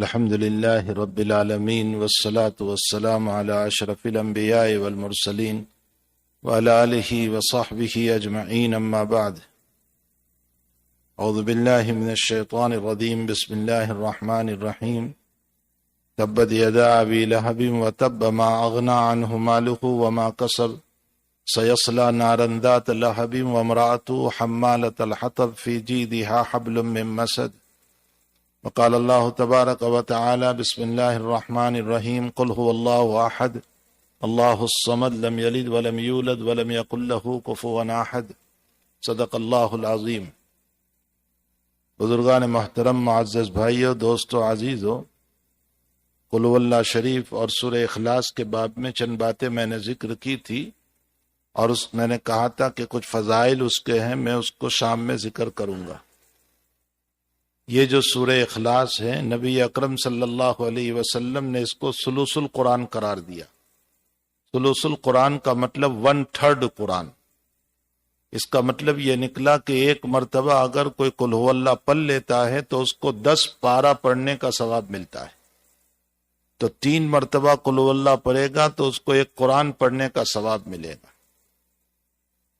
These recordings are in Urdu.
الحمد لله رب العالمين والصلاة والسلام على أشرف الأنبياء والمرسلين وعلى آله وصحبه أجمعين أما بعد. أعوذ بالله من الشيطان الرجيم. بسم الله الرحمن الرحيم. تبت يدا أبي لهب وتب ما أغنى عنه ماله وما كسب سيصلى نارا ذات لهب وامرأته حمالة الحطب في جيدها حبل من مسد. وقال الله تبارك وتعالى بسم الله الرحمن الرحيم قل هو الله أحد الله الصمد لم يلد ولم يولد ولم يكن له كفوا أحد. صدق اللہ العظیم. بزرگان محترم، معزز بھائیو، دوستو، عزیزو، قل هو اللہ شریف اور سورہ اخلاص کے باب میں چند باتیں میں نے ذکر کی تھی اور میں نے کہا تھا کہ کچھ فضائل اس کے ہیں، میں اس کو شام میں ذکر کروں گا. یہ جو سورہ اخلاص ہے، نبی اکرم صلی اللہ علیہ وسلم نے اس کو ثلث القرآن قرار دیا. ثلث القرآن کا مطلب 1/3 قرآن. اس کا مطلب یہ نکلا کہ ایک مرتبہ اگر کوئی قل هو اللہ پڑھ لیتا ہے تو اس کو 10 پارہ پڑھنے کا ثواب ملتا ہے. تو 3 مرتبہ قل هو اللہ پڑھے گا تو اس کو ایک قرآن پڑھنے کا ثواب ملے گا.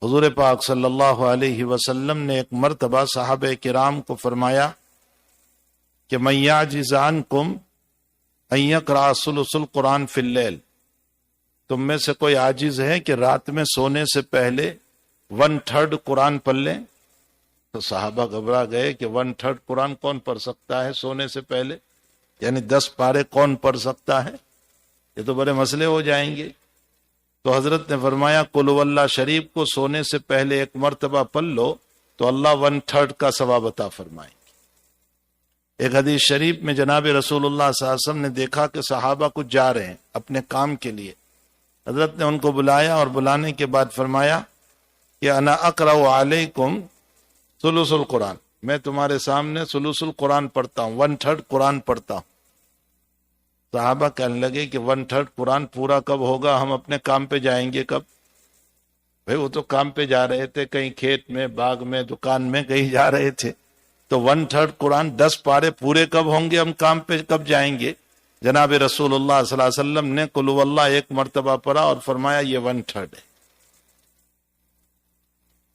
حضور پاک صلی اللہ علیہ وسلم نے ایک مرتبہ صحابہ کرام کو فرمایا کہ من یعجز عنکم ان یقرأ ثلث القرآن فی اللیل، تم میں سے کوئی عاجز ہے کہ رات میں سونے سے پہلے 1/3 قرآن پڑھ لیں؟ تو صحابہ گھبرا گئے کہ 1/3 قرآن کون پڑھ سکتا ہے سونے سے پہلے، یعنی 10 پارے کون پڑھ سکتا ہے؟ یہ تو بڑے مسئلے ہو جائیں گے. تو حضرت نے فرمایا قل هو اللہ شریف کو سونے سے پہلے ایک مرتبہ پڑھ لو تو اللہ 1/3 کا ثواب عطا فرمائیں گے. ایک حدیث شریف میں جناب رسول اللہ صلی اللہ علیہ وسلم نے دیکھا کہ صحابہ کچھ جا رہے ہیں اپنے کام کے لیے. حضرت نے ان کو بلایا اور بلانے کے بعد فرمایا کہ انا اقرأ علیکم ثلث القرآن، میں تمہارے سامنے ثلث القرآن پڑھتا ہوں، 1/3 قرآن پڑھتا ہوں. صحابہ کہنے لگے کہ 1/3 قرآن پورا کب ہوگا، ہم اپنے کام پہ جائیں گے کب؟ بھئی وہ تو کام پہ جا رہے تھے، کہیں کھیت میں، باغ میں، دکان میں کہیں جا رہے تھے. تو 1/3 قرآن 10 پارے پورے کب ہوں گے، ہم کام پہ کب جائیں گے؟ جناب رسول اللہ صلی اللہ علیہ وسلم نے قل هو اللہ ایک مرتبہ پڑھا اور فرمایا یہ 1/3 ہے.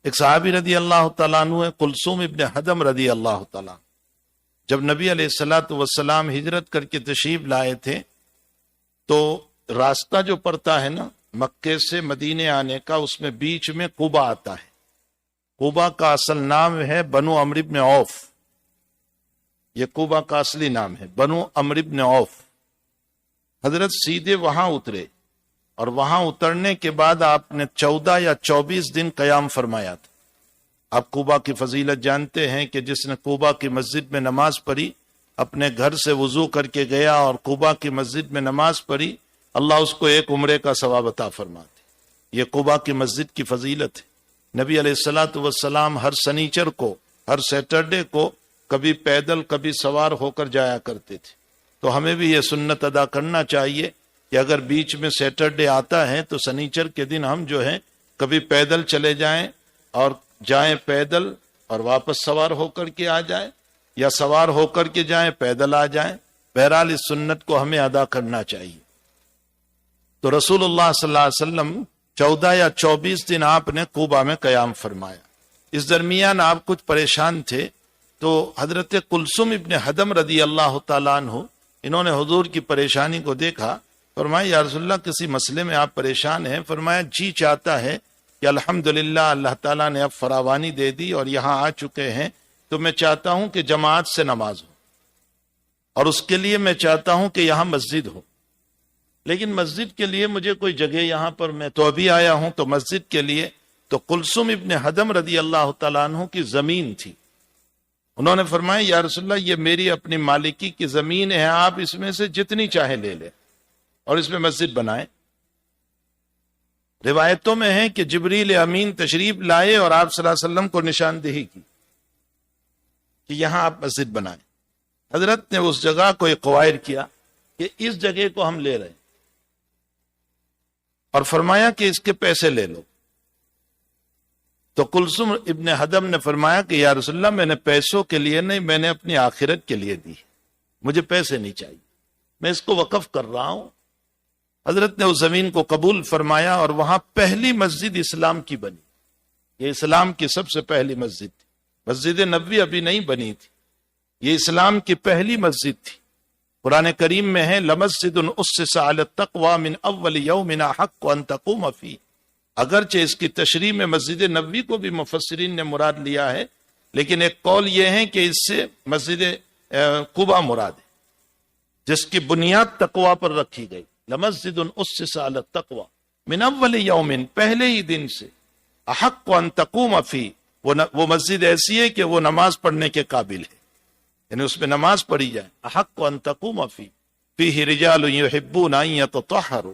ایک صحابی رضی اللہ تعالیٰ عنہ ہے، کلثوم ابن حدم رضی اللہ تعالیٰ. جب نبی علیہ الصلوۃ والسلام ہجرت کر کے تشریف لائے تھے تو راستہ جو پڑتا ہے نا مکے سے مدینے آنے کا، اس میں بیچ میں قبا آتا ہے. قبا کا اصل نام ہے بنو عمرو بن عوف. یہ قبا کا اصلی نام ہے بنو عمرو بن عوف. حضرت سیدھے وہاں اترے اور وہاں اترنے کے بعد آپ نے 14 یا 24 دن قیام فرمایا تھا. آپ قبا کی فضیلت جانتے ہیں کہ جس نے قبا کی مسجد میں نماز پڑھی، اپنے گھر سے وضو کر کے گیا اور قبا کی مسجد میں نماز پڑھی، اللہ اس کو ایک عمرے کا ثواب عطا فرماتے. یہ قبا کی مسجد کی فضیلت ہے. نبی علیہ الصلوۃ والسلام ہر سنیچر کو، ہر سیٹرڈے کو کبھی پیدل کبھی سوار ہو کر جایا کرتے تھے. تو ہمیں بھی یہ سنت ادا کرنا چاہیے کہ اگر بیچ میں سیٹرڈے آتا ہے تو سنیچر کے دن ہم جو ہے کبھی پیدل چلے جائیں اور جائیں پیدل اور واپس سوار ہو کر کے آ جائیں، یا سوار ہو کر کے جائیں پیدل آ جائیں. بہرحال اس سنت کو ہمیں ادا کرنا چاہیے. تو رسول اللہ صلی اللہ علیہ وسلم 14 یا 24 دن آپ نے قبا میں قیام فرمایا. اس درمیان آپ کچھ پریشان تھے تو حضرت کلثوم ابن حدم رضی اللہ تعالیٰ عنہ انہوں نے حضور کی پریشانی کو دیکھا. فرمایا یا رسول اللہ کسی مسئلے میں آپ پریشان ہیں؟ فرمایا جی چاہتا ہے کہ الحمدللہ اللہ تعالیٰ نے اب فراوانی دے دی اور یہاں آ چکے ہیں تو میں چاہتا ہوں کہ جماعت سے نماز ہو، اور اس کے لیے میں چاہتا ہوں کہ یہاں مسجد ہو. لیکن مسجد کے لیے مجھے کوئی جگہ یہاں پر، میں تو ابھی آیا ہوں تو مسجد کے لیے تو کلثوم ابن حدم رضی اللہ تعالیٰ عنہ کی زمین تھی. انہوں نے فرمایا یا رسول اللہ یہ میری اپنی مالکی کی زمین ہے، آپ اس میں سے جتنی چاہے لے لیں اور اس میں مسجد بنائیں. روایتوں میں ہے کہ جبریل امین تشریف لائے اور آپ صلی اللہ علیہ وسلم کو نشاندہی کی کہ یہاں آپ مسجد بنائیں. حضرت نے اس جگہ کو ایکوائر کیا کہ اس جگہ کو ہم لے رہے ہیں اور فرمایا کہ اس کے پیسے لے لو. تو کلثوم ابن حدم نے فرمایا کہ یا رسول اللہ میں نے پیسوں کے لیے نہیں، میں نے اپنی آخرت کے لیے دی. مجھے پیسے نہیں چاہیے، میں اس کو وقف کر رہا ہوں۔ حضرت نے اس زمین کو قبول فرمایا اور وہاں پہلی مسجد اسلام کی بنی۔ یہ اسلام کی سب سے پہلی مسجد تھی، مسجد نبوی ابھی نہیں بنی تھی، یہ اسلام کی پہلی مسجد تھی۔ قرآن کریم میں ہے لمسجد اسس علی التقوی من اول یوم احق ان تقوم فیہ۔ اگرچہ اس کی تشریح میں مسجد نبوی کو بھی مفسرین نے مراد لیا ہے، لیکن ایک قول یہ ہے کہ اس سے مسجد قباء مراد ہے، جس کی بنیاد تقوی پر رکھی گئی۔ لمسجد اسس علی التقوی من اول یوم، پہلے ہی دن سے، احق ان تقوم فیہ، وہ مسجد ایسی ہے کہ وہ نماز پڑھنے کے قابل ہے، یعنی اس میں نماز پڑھی جائے۔ احق ان تقوم فیہ، فیہ رجال یحبون ان یتطہروا،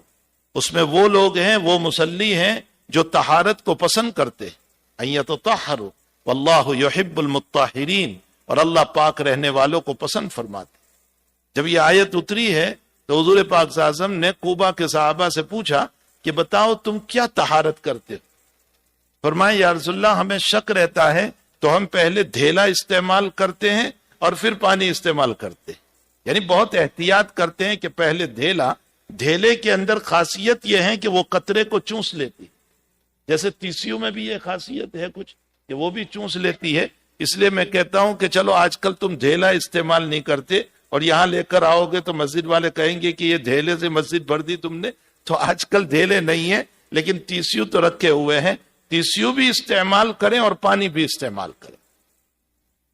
اس میں وہ لوگ ہیں، وہ مصلی ہیں جو طہارت کو پسند کرتے ہیں۔ ان یتطہروا واللہ یحب المطہرین، اور اللہ پاک رہنے والوں کو پسند فرماتے۔ جب یہ آیت اتری ہے تو حضور پاک صلی اللہ علیہ وسلم نے کوبا کے صحابہ سے پوچھا کہ بتاؤ تم کیا طہارت کرتے ہو؟ فرمایا یا رسول اللہ ہمیں شک رہتا ہے تو ہم پہلے دھیلا استعمال کرتے ہیں اور پھر پانی استعمال کرتے ہیں، یعنی بہت احتیاط کرتے ہیں کہ پہلے دھیلے کے اندر خاصیت یہ ہے کہ وہ قطرے کو چوس لیتی، جیسے تیسیوں میں بھی یہ خاصیت ہے کچھ کہ وہ بھی چوس لیتی ہے۔ اس لیے میں کہتا ہوں کہ چلو آج کل تم دھیلا استعمال نہیں کرتے اور یہاں لے کر آؤ گے تو مسجد والے کہیں گے کہ یہ دھیلے سے مسجد بھر دی تم نے، تو آج کل دھیلے نہیں ہیں لیکن تیسیوں تو رکھے ہوئے ہیں، تیسیوں بھی استعمال کریں اور پانی بھی استعمال کریں۔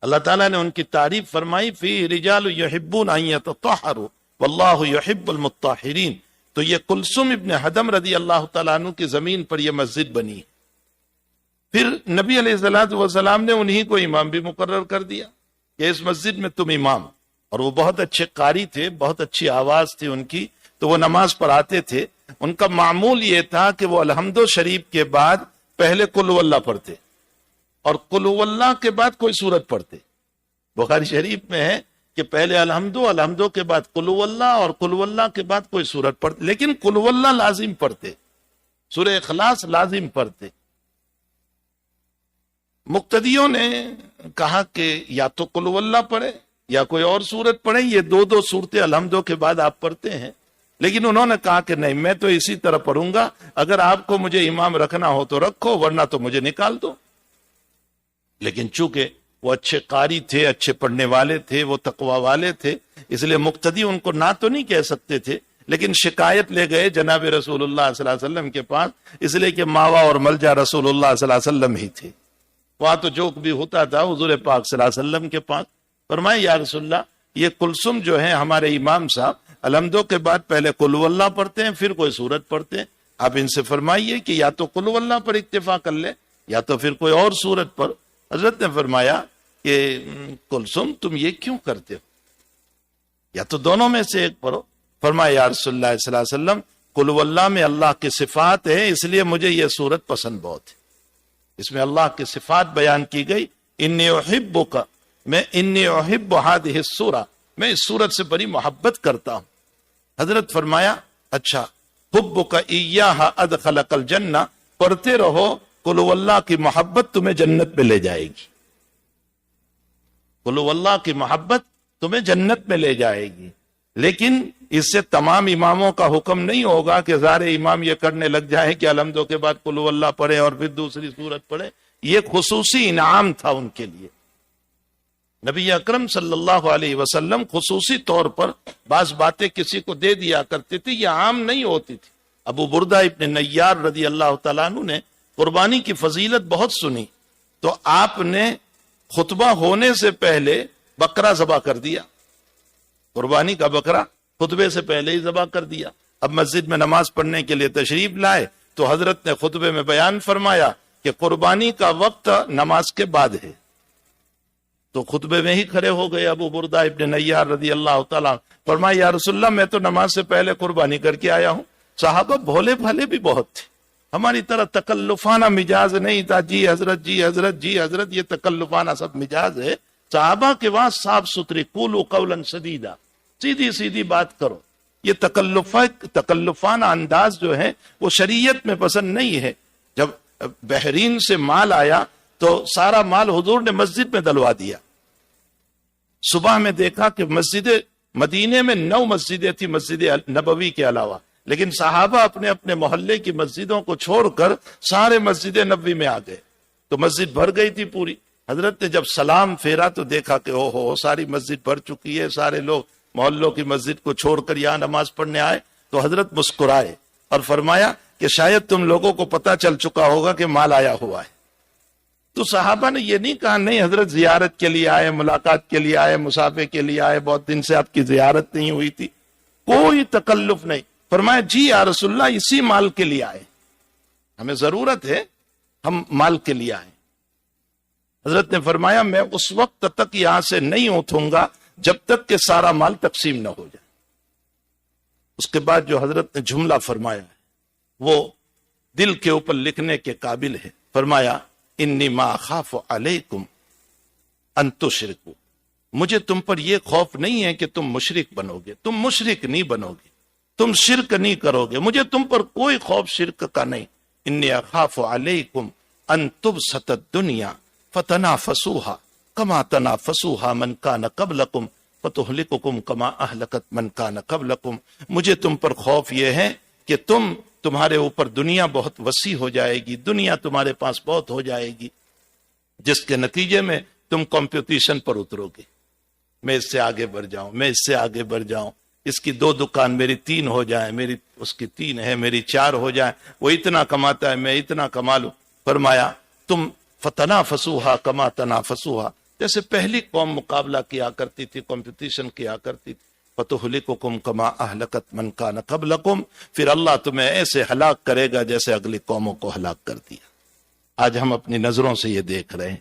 اللہ تعالیٰ نے ان کی تعریف فرمائی فی رجال یحبون ان یتطہروا واللہ یحب المطہرین۔ تو یہ کلثوم ابن حدم رضی اللہ تعالیٰ عنہ کی زمین پر یہ مسجد بنی۔ پھر نبی علیہ الصلوۃ والسلام نے انہی کو امام بھی مقرر کر دیا کہ اس مسجد میں تم امام، اور وہ بہت اچھے قاری تھے، بہت اچھی آواز تھی ان کی، تو وہ نماز پڑھاتے تھے۔ ان کا معمول یہ تھا کہ وہ الحمد شریف کے بعد پہلے قل ہو اللہ پڑھتے اور قل ہو اللہ کے بعد کوئی سورت پڑھتے۔ بخاری شریف میں ہے کہ پہلے الحمدو کے بعد قل ہو اللہ اور قل ہو اللہ کے بعد کوئی سورت پڑھتے، لیکن قل ہو اللہ لازم پڑھتے، سورہ اخلاص لازم پڑھتے۔ مقتدیوں نے کہا کہ یا تو قل ہو اللہ پڑھے یا کوئی اور سورت پڑھے، یہ دو سورتیں الحمدو کے بعد آپ پڑھتے ہیں، لیکن انہوں نے کہا کہ نہیں میں تو اسی طرح پڑھوں گا، اگر آپ کو مجھے امام رکھنا ہو تو رکھو ورنہ تو مجھے نکال دو۔ لیکن چونکہ وہ اچھے قاری تھے، اچھے پڑھنے والے تھے، وہ تقوی والے تھے، اس لیے مقتدی ان کو نہ تو نہیں کہہ سکتے تھے، لیکن شکایت لے گئے جناب رسول اللہ صلی اللہ علیہ وسلم کے پاس، اس لیے کہ ماوا اور ملجا رسول اللہ صلی اللہ علیہ وسلم ہی تھے، وہاں تو جو بھی ہوتا تھا حضور پاک صلی اللہ علیہ وسلم کے پاس۔ فرمائے یا رسول اللہ یہ کلثوم جو ہے ہمارے امام صاحب الحمدو کے بعد پہلے قل ہو اللہ پڑھتے ہیں پھر کوئی سورت پڑھتے ہیں، آپ ان سے فرمائیے کہ یا تو قل ہو اللہ پر اکتفا کر لے یا تو پھر کوئی اور سورت پر۔ حضرت نے فرمایا کہ کلثوم تم یہ کیوں کرتے ہو، یا تو دونوں میں سے ایک پڑھو۔ فرمایا یا رسول اللہ صلی اللہ علیہ وسلم قل ہو اللہ میں اللہ کی صفات ہے، اس لیے مجھے یہ سورت پسند بہت ہے، اس میں اللہ کی صفات بیان کی گئی۔ انی احبک، میں انی احب ہذہ السورہ، میں اس سورت سے بڑی محبت کرتا ہوں۔ حضرت فرمایا اچھا حبک ایاہ ادخلک الجنہ، پڑھتے رہو قل ہو اللہ کی محبت تمہیں جنت میں لے جائے گی، قل ہو اللہ کی محبت تمہیں جنت میں لے جائے گی۔ لیکن اس سے تمام اماموں کا حکم نہیں ہوگا کہ سارے امام یہ کرنے لگ جائے کہ الحمدو کے بعد قل ہو اللہ پڑھے اور پھر دوسری سورت پڑھے، یہ خصوصی انعام تھا ان کے لیے۔ نبی اکرم صلی اللہ علیہ وسلم خصوصی طور پر بعض باتیں کسی کو دے دیا کرتے تھے، یہ عام نہیں ہوتی تھی۔ ابو بردہ ابن نیار رضی اللہ تعالیٰ عنہ نے قربانی کی فضیلت بہت سنی، تو آپ نے خطبہ ہونے سے پہلے بکرا ذبح کر دیا، قربانی کا بکرا خطبے سے پہلے ہی ذبح کر دیا۔ اب مسجد میں نماز پڑھنے کے لیے تشریف لائے تو حضرت نے خطبے میں بیان فرمایا کہ قربانی کا وقت نماز کے بعد ہے، تو خطبے میں ہی کھڑے ہو گئے ابو بردہ ابن نیار رضی اللہ تعالیٰ۔ فرمایا یا رسول اللہ میں تو نماز سے پہلے قربانی کر کے آیا ہوں۔ صحابہ بھولے بھالے بھی بہت تھے، ہماری طرح تکلفانہ مزاج نہیں تھا، جی حضرت جی حضرت جی حضرت، یہ تکلفانہ سب مزاج ہے۔ صحابہ کے وہاں صاف ستھری قولوا قولا سدیدا، سیدھی سیدھی بات کرو، یہ تکلفانہ انداز جو ہے وہ شریعت میں پسند نہیں ہے۔ جب بحرین سے مال آیا تو سارا مال حضور نے مسجد میں ڈلوا دیا۔ صبح میں دیکھا کہ مسجد مدینے میں 9 مسجدیں تھی مسجد نبوی کے علاوہ، لیکن صحابہ اپنے اپنے محلے کی مسجدوں کو چھوڑ کر سارے مسجد نبوی میں آ گئے، تو مسجد بھر گئی تھی پوری۔ حضرت نے جب سلام پھیرا تو دیکھا کہ او ہو ساری مسجد بھر چکی ہے، سارے لوگ محلوں کی مسجد کو چھوڑ کر یہاں نماز پڑھنے آئے، تو حضرت مسکرائے اور فرمایا کہ شاید تم لوگوں کو پتہ چل چکا ہوگا کہ مال آیا ہوا ہے۔ تو صحابہ نے یہ نہیں کہا نہیں حضرت زیارت کے لیے آئے، ملاقات کے لیے آئے، مسافے کے لیے آئے، بہت دن سے آپ کی زیارت نہیں ہوئی تھی، کوئی تکلف نہیں۔ فرمایا جی یا رسول اللہ اسی مال کے لیے آئے، ہمیں ضرورت ہے، ہم مال کے لیے آئے۔ حضرت نے فرمایا میں اس وقت تک یہاں سے نہیں اٹھوں گا جب تک کہ سارا مال تقسیم نہ ہو جائے۔ اس کے بعد جو حضرت نے جملہ فرمایا ہے وہ دل کے اوپر لکھنے کے قابل ہے۔ فرمایا انی ما اخاف علیکم ان تشرکوا، مجھے تم پر یہ خوف نہیں ہے کہ تم مشرک بنو گے، تم مشرک نہیں بنو گے، تم شرک نہیں کرو گے، مجھے تم پر کوئی خوف شرک کا نہیں۔ انی اخاف علیکم ان تبسط الدنیا فتنافسوها کما تنافسوها من کان قبلکم فتہلککم کما اہلکت من کان قبلکم، مجھے تم پر خوف یہ ہے کہ تمہارے اوپر دنیا بہت وسیع ہو جائے گی، دنیا تمہارے پاس بہت ہو جائے گی، جس کے نتیجے میں تم کمپٹیشن پر اترو گے، میں اس سے آگے بڑھ جاؤں، میں اس سے آگے بڑھ جاؤں، اس کی 2 دکان میری 3 ہو جائیں، میری اس کی 3 ہے میری 4 ہو جائیں، وہ اتنا کماتا ہے میں اتنا کما لوں۔ فرمایا تم فتنافسوها کما تنافسوها، جیسے پہلی قوم مقابلہ کیا کرتی تھی، کمپٹیشن کیا کرتی تھی، فتہلککم کما اہلکت من کان قبلکم، پھر اللہ تمہیں ایسے ہلاک کرے گا جیسے اگلی قوموں کو ہلاک کر دیا۔ آج ہم اپنی نظروں سے یہ دیکھ رہے ہیں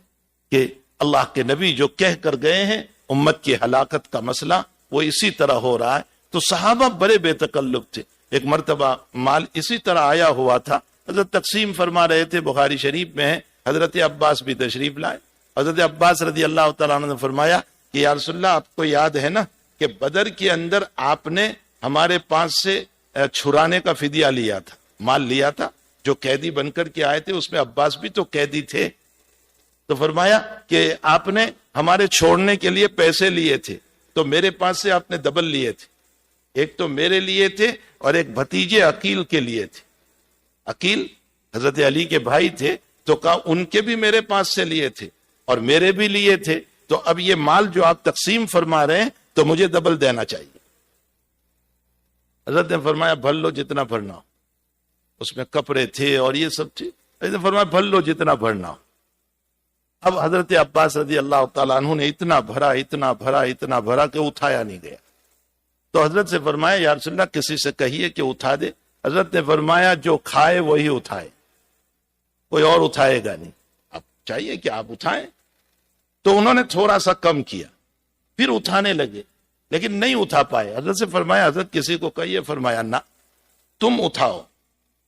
کہ اللہ کے نبی جو کہہ کر گئے ہیں امت کی ہلاکت کا مسئلہ وہ اسی طرح ہو رہا ہے۔ تو صحابہ بڑے بے تکلف تھے۔ ایک مرتبہ مال اسی طرح آیا ہوا تھا، حضرت تقسیم فرما رہے تھے، بخاری شریف میں ہے، حضرت عباس بھی تشریف لائے۔ حضرت عباس رضی اللہ تعالیٰ عنہ نے فرمایا کہ یا رسول اللہ آپ کو یاد ہے نا کہ بدر کے اندر آپ نے ہمارے پاس سے چھرانے کا فدیہ لیا تھا، مال لیا تھا، جو قیدی بن کر کے آئے تھے اس میں عباس بھی تو قیدی تھے، تو فرمایا کہ آپ نے ہمارے چھوڑنے کے لیے پیسے لیے تھے، تو میرے پاس سے آپ نے ڈبل لیے تھے، ایک تو میرے لیے تھے اور ایک بھتیجے عقیل کے لیے تھے۔ عقیل حضرت علی کے بھائی تھے، تو کہا ان کے بھی میرے پاس سے لیے تھے اور میرے بھی لیے تھے، تو اب یہ مال جو آپ تقسیم فرما رہے ہیں تو مجھے ڈبل دینا چاہیے۔ حضرت نے فرمایا بھر لو جتنا بھرنا ہو، اس میں کپڑے تھے اور یہ سب تھی، حضرت نے فرمایا بھر لو جتنا بھرنا ہو۔ اب حضرت عباس رضی اللہ تعالیٰ عنہ نے اتنا بھرا اتنا بھرا اتنا بھرا کہ اٹھایا نہیں گیا، تو حضرت سے فرمایا یا رسول اللہ کسی سے کہیے کہ اٹھا دے۔ حضرت نے فرمایا جو کھائے وہی اٹھائے، کوئی اور اٹھائے گا نہیں، اب چاہیے کہ آپ اٹھائیں۔ تو انہوں نے تھوڑا سا کم کیا، پھر اٹھانے لگے لیکن نہیں اٹھا پائے۔ حضرت سے فرمایا حضرت کسی کو کہیے، فرمایا نہ تم اٹھاؤ۔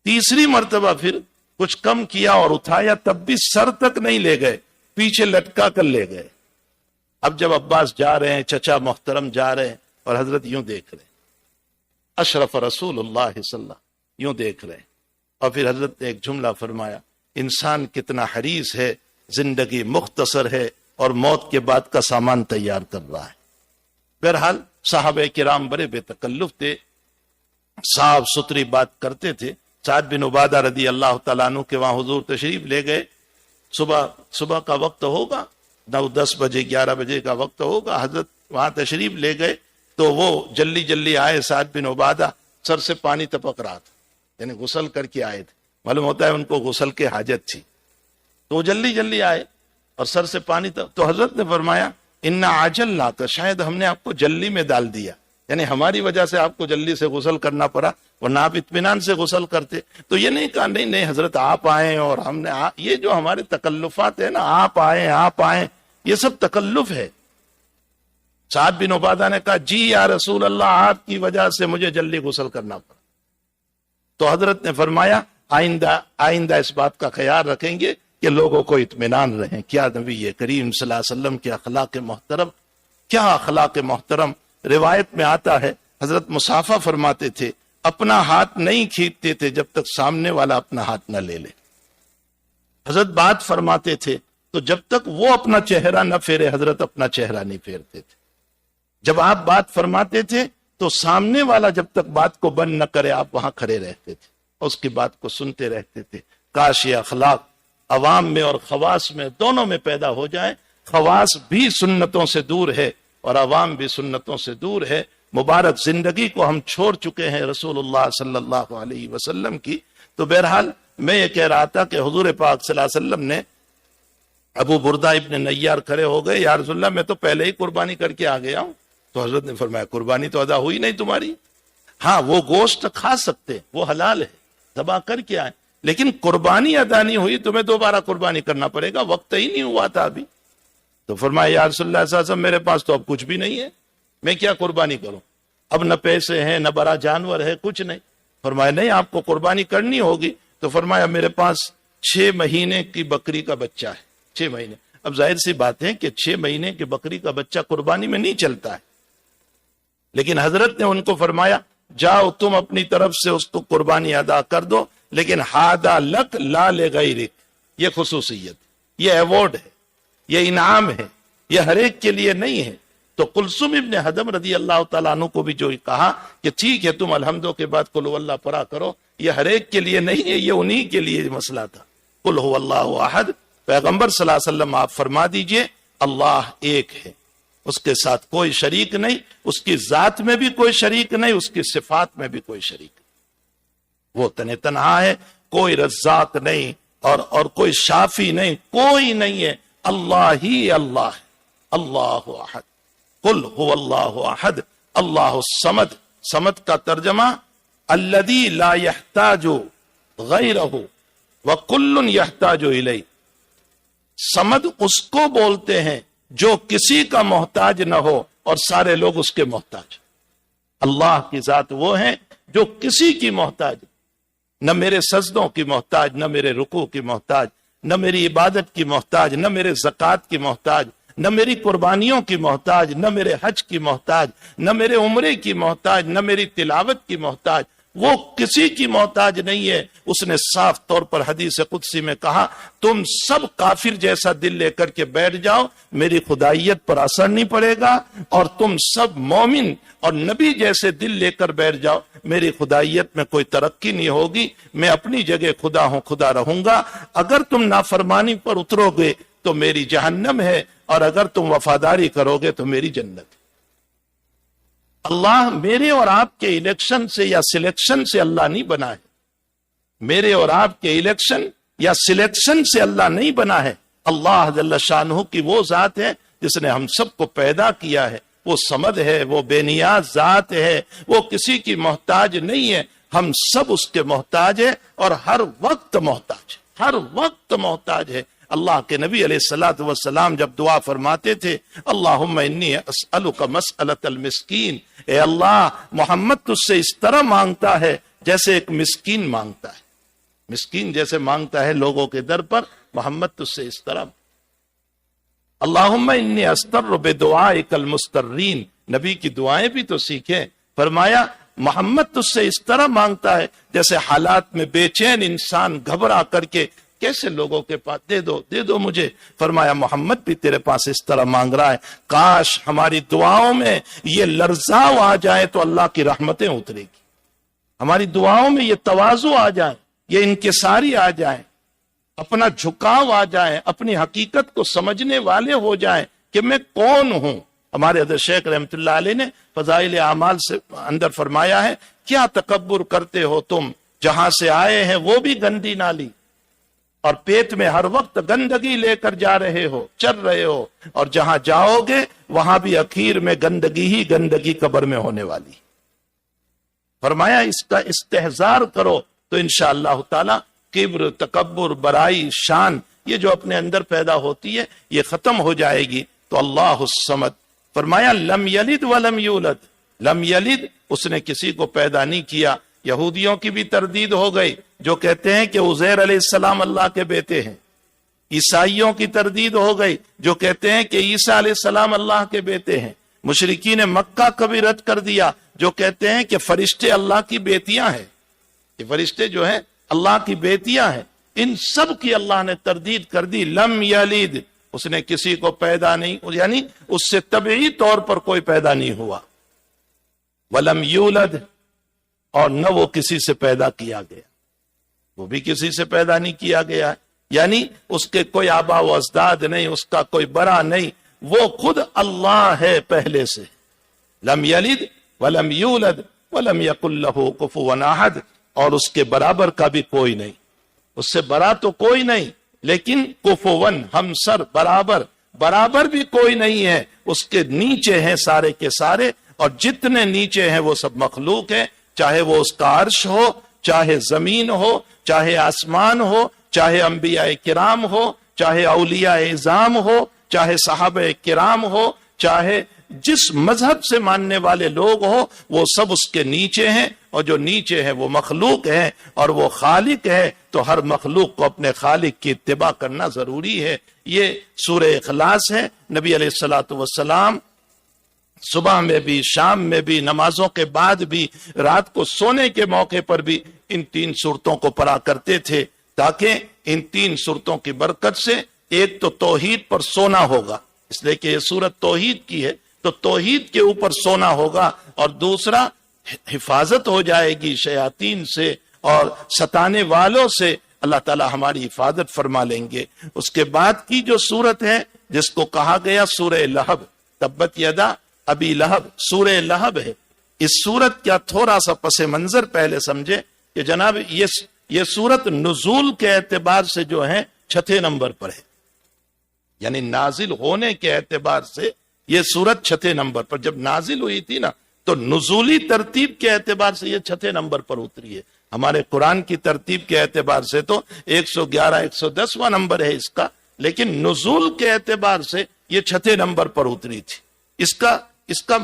تیسری مرتبہ پھر کچھ کم کیا اور اٹھایا، تب بھی سر تک نہیں لے گئے، پیچھے لٹکا کر لے گئے۔ اب جب عباس جا رہے ہیں، چچا محترم جا رہے ہیں اور حضرت یوں دیکھ رہے ہیں، اشرف رسول اللہ صلی اللہ علیہ وسلم یوں دیکھ رہے ہیں، اور پھر حضرت نے ایک جملہ فرمایا، انسان کتنا حریص ہے، زندگی مختصر ہے اور موت کے بعد کا سامان تیار کر رہا ہے۔ بہرحال صحابہ کرام بڑے بے تکلف تھے، صاف ستھری بات کرتے تھے۔ سعد بن عبادہ رضی اللہ تعالیٰ عنہ کے وہاں حضور تشریف لے گئے، صبح کا وقت ہوگا، 9-10 بجے 11 بجے کا وقت ہوگا، حضرت وہاں تشریف لے گئے تو وہ جلدی آئے۔ سعد بن عبادہ سر سے پانی ٹپک رہا تھا، یعنی غسل کر کے آئے تھے، معلوم ہوتا ہے ان کو غسل کے حاجت تھی، تو وہ جلدی آئے اور سر سے پانی تو حضرت نے فرمایا انا عجلناک، شاید ہم نے آپ کو جلدی میں ڈال دیا، یعنی ہماری وجہ سے آپ کو جلدی سے غسل کرنا پڑا، ورنہ آپ اطمینان سے غسل کرتے۔ تو یہ نہیں کہا نہیں حضرت آپ آئیں اور ہم نے یہ جو ہمارے تکلفات ہیں نا، آپ آئیں، یہ سب تکلف ہے۔ سعد بن عبادہ نے کہا جی یا رسول اللہ آپ کی وجہ سے مجھے جلدی غسل کرنا پڑا۔ تو حضرت نے فرمایا آئندہ اس بات کا خیال رکھیں گے کہ لوگوں کو اطمینان رہیں۔ کیا نبی کریم صلی اللہ علیہ وسلم کے اخلاق محترم، کیا اخلاق محترم۔ روایت میں آتا ہے حضرت مصافحہ فرماتے تھے، اپنا ہاتھ نہیں کھینچتے تھے جب تک سامنے والا اپنا ہاتھ نہ لے لے۔ حضرت بات فرماتے تھے تو جب تک وہ اپنا چہرہ نہ پھیرے حضرت اپنا چہرہ نہیں پھیرتے تھے۔ جب آپ بات فرماتے تھے تو سامنے والا جب تک بات کو بند نہ کرے آپ وہاں کھڑے رہتے تھے، اس کی بات کو سنتے رہتے تھے۔ کاش یہ اخلاق عوام میں اور خواص میں دونوں میں پیدا ہو جائے۔ خواص بھی سنتوں سے دور ہے اور عوام بھی سنتوں سے دور ہے۔ مبارک زندگی کو ہم چھوڑ چکے ہیں رسول اللہ صلی اللہ علیہ وسلم کی۔ تو بہرحال میں یہ کہہ رہا تھا کہ حضور پاک صلی اللہ علیہ وسلم نے، ابو بردہ ابن نیار کھڑے ہو گئے، یا رسول اللہ میں تو پہلے ہی قربانی کر کے آ گیا ہوں۔ تو حضرت نے فرمایا قربانی تو ادا ہوئی نہیں تمہاری۔ ہاں وہ گوشت کھا سکتے، وہ حلال ہے، ذبح کر کے آئے، لیکن قربانی ادا نہیں ہوئی، تمہیں دوبارہ قربانی کرنا پڑے گا، وقت ہی نہیں ہوا تھا ابھی۔ تو فرمایا یا رسول اللہ صلی اللہ علیہ وسلم میرے پاس تو اب کچھ بھی نہیں ہے، میں کیا قربانی کروں؟ اب نہ پیسے ہیں نہ بڑا جانور ہے، کچھ نہیں۔ فرمایا نہیں آپ کو قربانی کرنی ہوگی۔ تو فرمایا میرے پاس 6 مہینے کی بکری کا بچہ ہے، 6 مہینے۔ اب ظاہر سی بات ہے کہ 6 مہینے کی بکری کا بچہ قربانی میں نہیں چلتا ہے، لیکن حضرت نے ان کو فرمایا جاؤ تم اپنی طرف سے اس کو قربانی ادا کر دو، لیکن ہادہ لک لا لغیرک، یہ خصوصیت، یہ ایوارڈ ہے، یہ انعام ہے، یہ ہر ایک کے لیے نہیں ہے۔ تو کلثوم ابن حدم رضی اللہ تعالیٰ عنہ کو بھی جو کہا کہ ٹھیک ہے تم الحمدو کے بعد قل هو اللہ پڑھا کرو، یہ ہر ایک کے لیے نہیں ہے، یہ انہی کے لیے مسئلہ تھا۔ قل هو اللہ احد، پیغمبر صلی اللہ علیہ وسلم آپ فرما دیجئے اللہ ایک ہے، اس کے ساتھ کوئی شریک نہیں، اس کی ذات میں بھی کوئی شریک نہیں، اس کی صفات میں بھی کوئی شریک نہیں، وہ تنہا ہے، کوئی رزاق نہیں اور کوئی شافی نہیں، کوئی نہیں ہے، اللہ ہی اللہ ہے، اللہ احد۔ قل هو اللہ احد اللہ الصمد، صمد کا ترجمہ الذی لا یحتاج غیرہ وکل یحتاج الیہ، صمد اس کو بولتے ہیں جو کسی کا محتاج نہ ہو اور سارے لوگ اس کے محتاج۔ اللہ کی ذات وہ ہے جو کسی کی محتاج، نہ میرے سجدوں کی محتاج، نہ میرے رکوع کی محتاج، نہ میری عبادت کی محتاج، نہ میرے زکوٰۃ کی محتاج، نہ میری قربانیوں کی محتاج، نہ میرے حج کی محتاج، نہ میرے عمرے کی محتاج، نہ میری تلاوت کی محتاج، وہ کسی کی محتاج نہیں ہے۔ اس نے صاف طور پر حدیث قدسی میں کہا تم سب کافر جیسا دل لے کر کے بیٹھ جاؤ، میری خدائیت پر اثر نہیں پڑے گا، اور تم سب مومن اور نبی جیسے دل لے کر بیٹھ جاؤ، میری خدائیت میں کوئی ترقی نہیں ہوگی، میں اپنی جگہ خدا ہوں، خدا رہوں گا۔ اگر تم نافرمانی پر اترو گے تو میری جہنم ہے، اور اگر تم وفاداری کرو گے تو میری جنت ہے۔ اللہ میرے اور آپ کے الیکشن سے یا سلیکشن سے اللہ نہیں بنا ہے، میرے اور آپ کے الیکشن یا سلیکشن سے اللہ نہیں بنا ہے۔ اللہ جل شانہ کی وہ ذات ہے جس نے ہم سب کو پیدا کیا ہے، وہ صمد ہے، وہ بے نیاز ذات ہے، وہ کسی کی محتاج نہیں ہے، ہم سب اس کے محتاج ہیں اور ہر وقت محتاج، ہر وقت محتاج ہے۔ اللہ کے نبی علیہ الصلوۃ والسلام جب دعا فرماتے تھے اللہم انی اسألک مسألۃ المسکین، اے اللہ محمد تجھ سے اس طرح مانگتا ہے جیسے ایک مسکین مانگتا ہے، مسکین جیسے مانگتا ہے لوگوں کے در پر، محمد تجھ سے اس طرح۔ اللہم انی استر بدعائک المسترین، نبی کی دعائیں بھی تو سیکھیں۔ فرمایا محمد تجھ سے اس طرح مانگتا ہے جیسے حالات میں بے چین انسان گھبرا کر کے کیسے لوگوں کے پاس دے دو مجھے، فرمایا محمد بھی تیرے پاس اس طرح مانگ رہا ہے۔ کاش ہماری دعاؤں میں یہ لرزاؤ آ جائے تو اللہ کی رحمتیں اترے گی، ہماری دعاؤں میں یہ تواضع آ جائے، یہ انکساری آ جائے، اپنا جھکاؤ آ جائے، اپنی حقیقت کو سمجھنے والے ہو جائیں کہ میں کون ہوں۔ ہمارے حضرت شیخ رحمۃ اللہ علیہ نے فضائل اعمال سے اندر فرمایا ہے کیا تکبر کرتے ہو تم، جہاں سے آئے ہیں وہ بھی گندی نالی، اور پیٹ میں ہر وقت گندگی لے کر جا رہے ہو، چل رہے ہو، اور جہاں جاؤ گے وہاں بھی اخیر میں گندگی ہی گندگی قبر میں ہونے والی۔ فرمایا اس کا استحضار کرو تو انشاءاللہ تعالی کبر، تکبر، برائی، شان یہ جو اپنے اندر پیدا ہوتی ہے یہ ختم ہو جائے گی۔ تو اللہ الصمد، فرمایا لم یلد ولم یولد، لم یلد اس نے کسی کو پیدا نہیں کیا۔ یہودیوں کی بھی تردید ہو گئی جو کہتے ہیں کہ عزیر علیہ السلام اللہ کے بیٹے ہیں، عیسائیوں کی تردید ہو گئی جو کہتے ہیں کہ عیسیٰ علیہ السلام اللہ کے بیٹے ہیں، مشرکین مکہ کا بھی رد کر دیا جو کہتے ہیں کہ فرشتے اللہ کی بیٹیاں ہیں، یہ فرشتے جو ہیں اللہ کی بیٹیاں ہیں۔ ان سب کی اللہ نے تردید کر دی۔ لم یلد اس نے کسی کو پیدا نہیں، یعنی اس سے طبعی طور پر کوئی پیدا نہیں ہوا. ولم یولد، اور نہ وہ کسی سے پیدا کیا گیا، وہ بھی کسی سے پیدا نہیں کیا گیا، یعنی اس کے کوئی آبا و اجداد نہیں، اس کا کوئی بڑا نہیں، وہ خود اللہ ہے پہلے سے. لم یلد ولم یولد ولم یکن لہ کفوا احد، اور اس کے برابر کا بھی کوئی نہیں، اس سے بڑا تو کوئی نہیں، لیکن کفوا ہمسر برابر بھی کوئی نہیں ہے. اس کے نیچے ہیں سارے کے سارے، اور جتنے نیچے ہیں وہ سب مخلوق ہیں، چاہے وہ اس کا عرش ہو، چاہے زمین ہو، چاہے آسمان ہو، چاہے انبیاء کرام ہو، چاہے اولیاء اعظام ہو، چاہے صحابہ کرام ہو، چاہے جس مذہب سے ماننے والے لوگ ہو، وہ سب اس کے نیچے ہیں، اور جو نیچے ہیں وہ مخلوق ہیں، اور وہ خالق ہے، تو ہر مخلوق کو اپنے خالق کی اتباع کرنا ضروری ہے. یہ سورہ اخلاص ہے. نبی علیہ الصلوۃ والسلام صبح میں بھی، شام میں بھی، نمازوں کے بعد بھی، رات کو سونے کے موقع پر بھی ان 3 سورتوں کو پڑھا کرتے تھے، تاکہ ان 3 سورتوں کی برکت سے ایک تو توحید پر سونا ہوگا، اس لیے کہ یہ سورت توحید کی ہے، تو توحید کے اوپر سونا ہوگا، اور دوسرا حفاظت ہو جائے گی شیاطین سے اور ستانے والوں سے، اللہ تعالی ہماری حفاظت فرما لیں گے. اس کے بعد کی جو سورت ہے جس کو کہا گیا سورہ لہب، تبت یدا ابی لہب، سورہ لہب ہے. اس سورت کا تھوڑا سا پس منظر پہلے سمجھے کہ جناب یہ سورت نزول کے اعتبار سے جو ہے 6 نمبر پر ہے، یعنی نازل ہونے کے اعتبار سے یہ سورت 6 نمبر پر، جب نازل ہوئی تھی نا تو نزولی ترتیب کے اعتبار سے یہ 6 نمبر پر اتری ہے. ہمارے قرآن کی ترتیب کے اعتبار سے تو 111 110واں نمبر ہے اس کا، لیکن نزول کے اعتبار سے یہ 6 نمبر پر اتری تھی. اس کا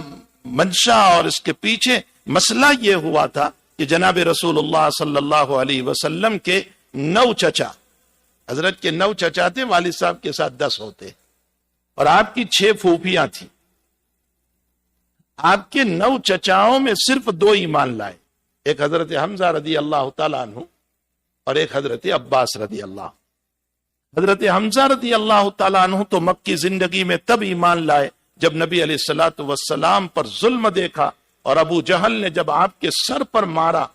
منشا اور اس کے پیچھے مسئلہ یہ ہوا تھا کہ جناب رسول اللہ صلی اللہ علیہ وسلم کے 9 چچا، حضرت کے 9 چچا تھے، والد صاحب کے ساتھ 10 ہوتے، اور آپ کی 6 پھوپھیاں تھیں. آپ کے 9 چچاؤں میں صرف 2 ایمان لائے، ایک حضرت حمزہ رضی اللہ تعالیٰ عنہ اور ایک حضرت عباس رضی اللہ. حضرت حمزہ رضی اللہ تعالیٰ عنہ تو مکی زندگی میں تب ایمان لائے جب نبی علیہ الصلوۃ والسلام پر ظلم دیکھا، اور ابو جہل نے جب آپ کے سر پر مارا،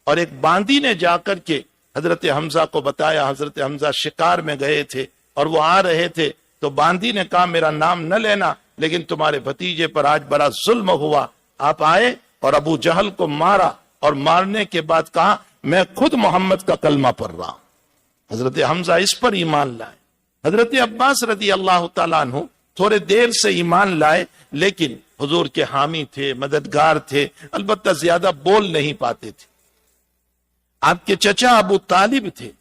اور ایک باندی نے جا کر کے حضرت حمزہ کو بتایا، حضرت حمزہ شکار میں گئے تھے اور وہ آ رہے تھے، تو باندی نے کہا میرا نام نہ لینا، لیکن تمہارے بھتیجے پر آج بڑا ظلم ہوا. آپ آئے اور ابو جہل کو مارا، اور مارنے کے بعد کہا میں خود محمد کا کلمہ پڑھ رہا ہوں. حضرت حمزہ اس پر ایمان لائے. حضرت عباس رضی اللہ تعالیٰ عنہ تھوڑے دیر سے ایمان لائے، لیکن حضور کے حامی تھے، مددگار تھے، البتہ زیادہ بول نہیں پاتے تھے. آپ کے چچا ابو طالب تھے.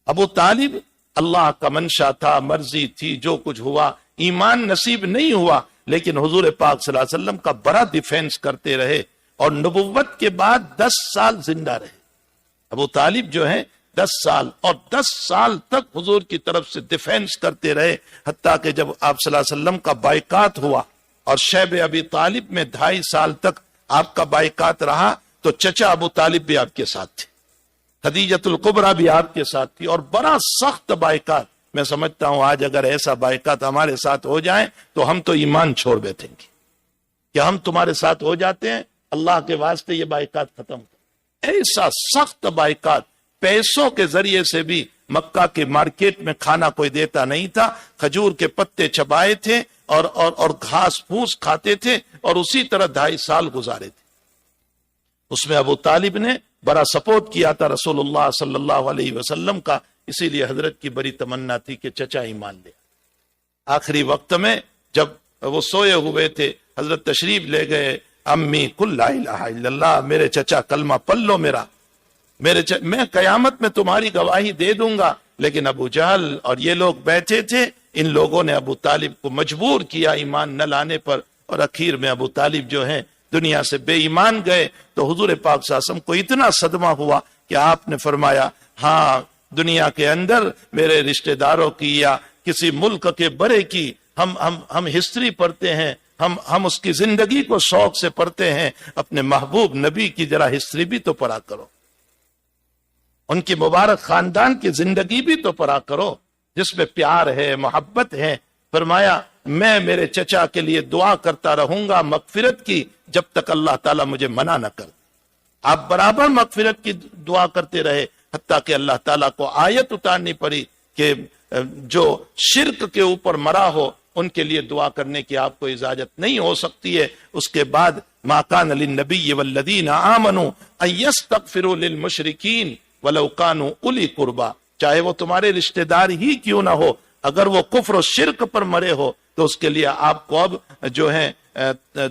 ابو طالب اللہ کا منشا تھا، مرضی تھی، جو کچھ ہوا، ایمان نصیب نہیں ہوا، لیکن حضور پاک صلی اللہ علیہ وسلم کا بڑا ڈیفینس کرتے رہے، اور نبوت کے بعد 10 سال زندہ رہے. ابو طالب جو ہیں 10 سال، اور 10 سال تک حضور کی طرف سے ڈیفینس کرتے رہے، حتیٰ کہ جب آپ صلی اللہ علیہ وسلم کا بائیکاٹ ہوا، اور شیب ابی طالب میں 2.5 سال تک آپ کا بائیکاٹ رہا، تو چچا ابو طالب بھی آپ کے ساتھ تھے، خدیجۃ الکبریٰ بھی آپ کے ساتھ تھی، اور بڑا سخت بائیکاٹ. میں سمجھتا ہوں آج اگر ایسا بائیکاٹ ہمارے ساتھ ہو جائے تو ہم تو ایمان چھوڑ بیٹھیں گے. کیا ہم تمہارے ساتھ ہو جاتے ہیں؟ اللہ کے واسطے یہ بائیکاٹ ختم کر. ایسا سخت بائیکاٹ، پیسوں کے ذریعے سے بھی مکہ کے مارکیٹ میں کھانا کوئی دیتا نہیں تھا، کھجور کے پتے چبائے تھے اور گھاس پھوس کھاتے تھے، اور اسی طرح 2.5 سال گزارے تھے. اس میں ابو طالب نے بڑا سپورٹ کیا تھا رسول اللہ صلی اللہ علیہ وسلم کا، اسی لیے حضرت کی بڑی تمنا تھی کہ چچا ایمان لے. آخری وقت میں جب وہ سوئے ہوئے تھے، حضرت تشریف لے گئے. امی قل لا الہ الا اللہ، میرے چچا کلمہ پڑھ لو میرا، میں قیامت میں تمہاری گواہی دے دوں گا. لیکن ابو جہل اور یہ لوگ بیٹھے تھے، ان لوگوں نے ابو طالب کو مجبور کیا ایمان نہ لانے پر، اور اخیر میں ابو طالب جو ہیں دنیا سے بے ایمان گئے. تو حضور پاک صلی اللہ علیہ وسلم کو اتنا صدمہ ہوا کہ آپ نے فرمایا ہاں دنیا کے اندر میرے رشتہ داروں کی یا کسی ملک کے بڑے کی ہم ہسٹری پڑھتے ہیں، ہم اس کی زندگی کو شوق سے پڑھتے ہیں، اپنے محبوب نبی کی ذرا ہسٹری بھی تو پڑھا کرو، ان کی مبارک خاندان کی زندگی بھی تو پڑھا کرو، جس میں پیار ہے، محبت ہے. فرمایا میں میرے چچا کے لیے دعا کرتا رہوں گا مغفرت کی جب تک اللہ تعالیٰ مجھے منع نہ کر. آپ برابر مغفرت کی دعا کرتے رہے حتیٰ کہ اللہ تعالیٰ کو آیت اتارنی پڑی کہ جو شرک کے اوپر مرا ہو ان کے لیے دعا کرنے کی آپ کو اجازت نہیں ہو سکتی ہے. اس کے بعد ما کان للنبی والذین آمنوا ان یستغفروا للمشرکین ولو کانوا اولی قربا، چاہے وہ تمہارے رشتہ دار ہی کیوں نہ ہو، اگر وہ کفر و شرک پر مرے ہو تو اس کے لیے آپ کو اب جو ہے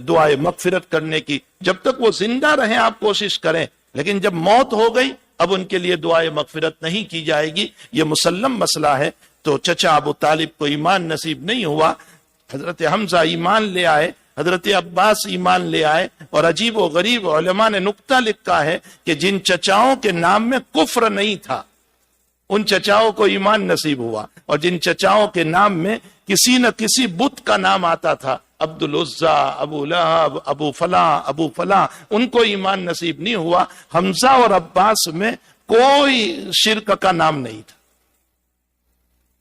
دعائے مغفرت کرنے کی، جب تک وہ زندہ رہیں آپ کوشش کریں، لیکن جب موت ہو گئی اب ان کے لیے دعائے مغفرت نہیں کی جائے گی. یہ مسلم مسئلہ ہے. تو چچا ابو طالب کو ایمان نصیب نہیں ہوا، حضرت حمزہ ایمان لے آئے، حضرت عباس ایمان لے آئے، اور عجیب و غریب علماء نے نقطہ لکھا ہے کہ جن چچاؤں کے نام میں کفر نہیں تھا ان چچاؤں کو ایمان نصیب ہوا، اور جن چچاؤں کے نام میں کسی نہ کسی بت کا نام آتا تھا، عبد العزا، ابو لہب، ابو فلاں، ان کو ایمان نصیب نہیں ہوا. حمزہ اور عباس میں کوئی شرک کا نام نہیں تھا،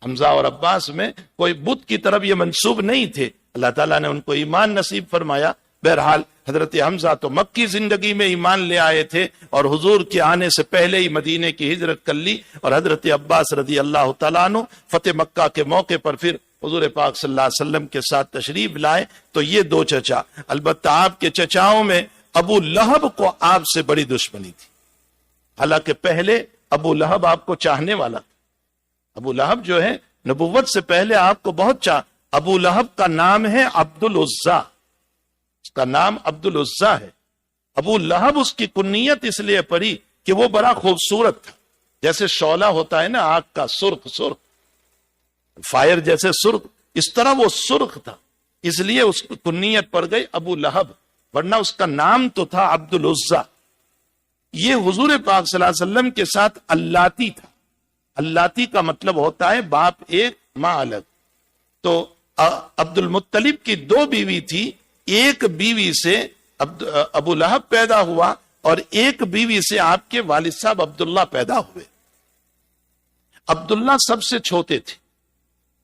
حمزہ اور عباس میں کوئی بت کی طرف یہ منسوب نہیں تھے. اللہ تعالیٰ نے ان کو ایمان نصیب فرمایا. بہرحال حضرت حمزہ تو مکی زندگی میں ایمان لے آئے تھے اور حضور کے آنے سے پہلے ہی مدینے کی ہجرت کر لی، اور حضرت عباس رضی اللہ تعالیٰ عنہ فتح مکہ کے موقع پر پھر حضور پاک صلی اللہ علیہ وسلم کے ساتھ تشریف لائے. تو یہ دو چچا، البتہ آپ کے چچاؤں میں ابو لہب کو آپ سے بڑی دشمنی تھی، حالانکہ پہلے ابو لہب آپ کو چاہنے والا تھا. ابو لہب جو ہے نبوت سے پہلے آپ کو بہت ابو لہب کا نام ہے عبد العزا، اس کا نام عبد العزا ہے. ابو لہب اس کی کنیت اس لیے پڑی کہ وہ بڑا خوبصورت تھا، جیسے شعلہ ہوتا ہے نا آگ کا، سرخ فائر جیسے سرخ، اس طرح وہ سرخ تھا، اس لیے اس کی کنیت پڑ گئی ابو لہب، ورنہ اس کا نام تو تھا عبد العزا. یہ حضور پاک صلی اللہ علیہ وسلم کے ساتھ اللاتی تھا. اللاتی کا مطلب ہوتا ہے باپ ایک ماں الگ. تو عبد المطلب کی دو بیوی تھی، ایک بیوی سے ابو لہب پیدا ہوا اور ایک بیوی سے آپ کے والد صاحب عبداللہ پیدا ہوئے. عبداللہ سب سے چھوٹے تھے.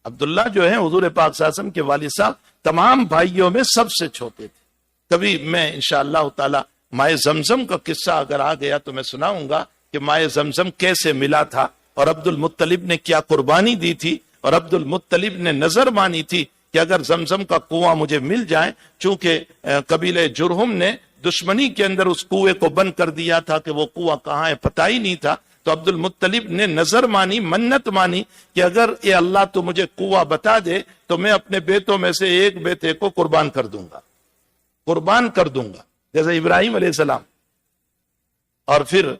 عبداللہ جو ہے حضور پاک صلی اللہ علیہ وسلم کے والد صاحب تمام بھائیوں میں سب سے چھوٹے تھے. کبھی میں انشاءاللہ تعالی مائے زمزم کا قصہ اگر آ گیا تو میں سناؤں گا کہ مائے زمزم کیسے ملا تھا اور عبد المطلب نے کیا قربانی دی تھی، اور عبد المطلب نے نظر مانی تھی کہ اگر زمزم کا کنواں مجھے مل جائے، چونکہ قبیلہ جرہم نے دشمنی کے اندر اس کنویں کو بند کر دیا تھا کہ وہ کنواں کہاں ہے پتہ ہی نہیں تھا، تو عبد المطلب نے نظر مانی، منت مانی کہ اگر اے اللہ تو مجھے کنواں بتا دے تو میں اپنے بیٹوں میں سے ایک بیٹے کو قربان کر دوں گا جیسے ابراہیم علیہ السلام. اور پھر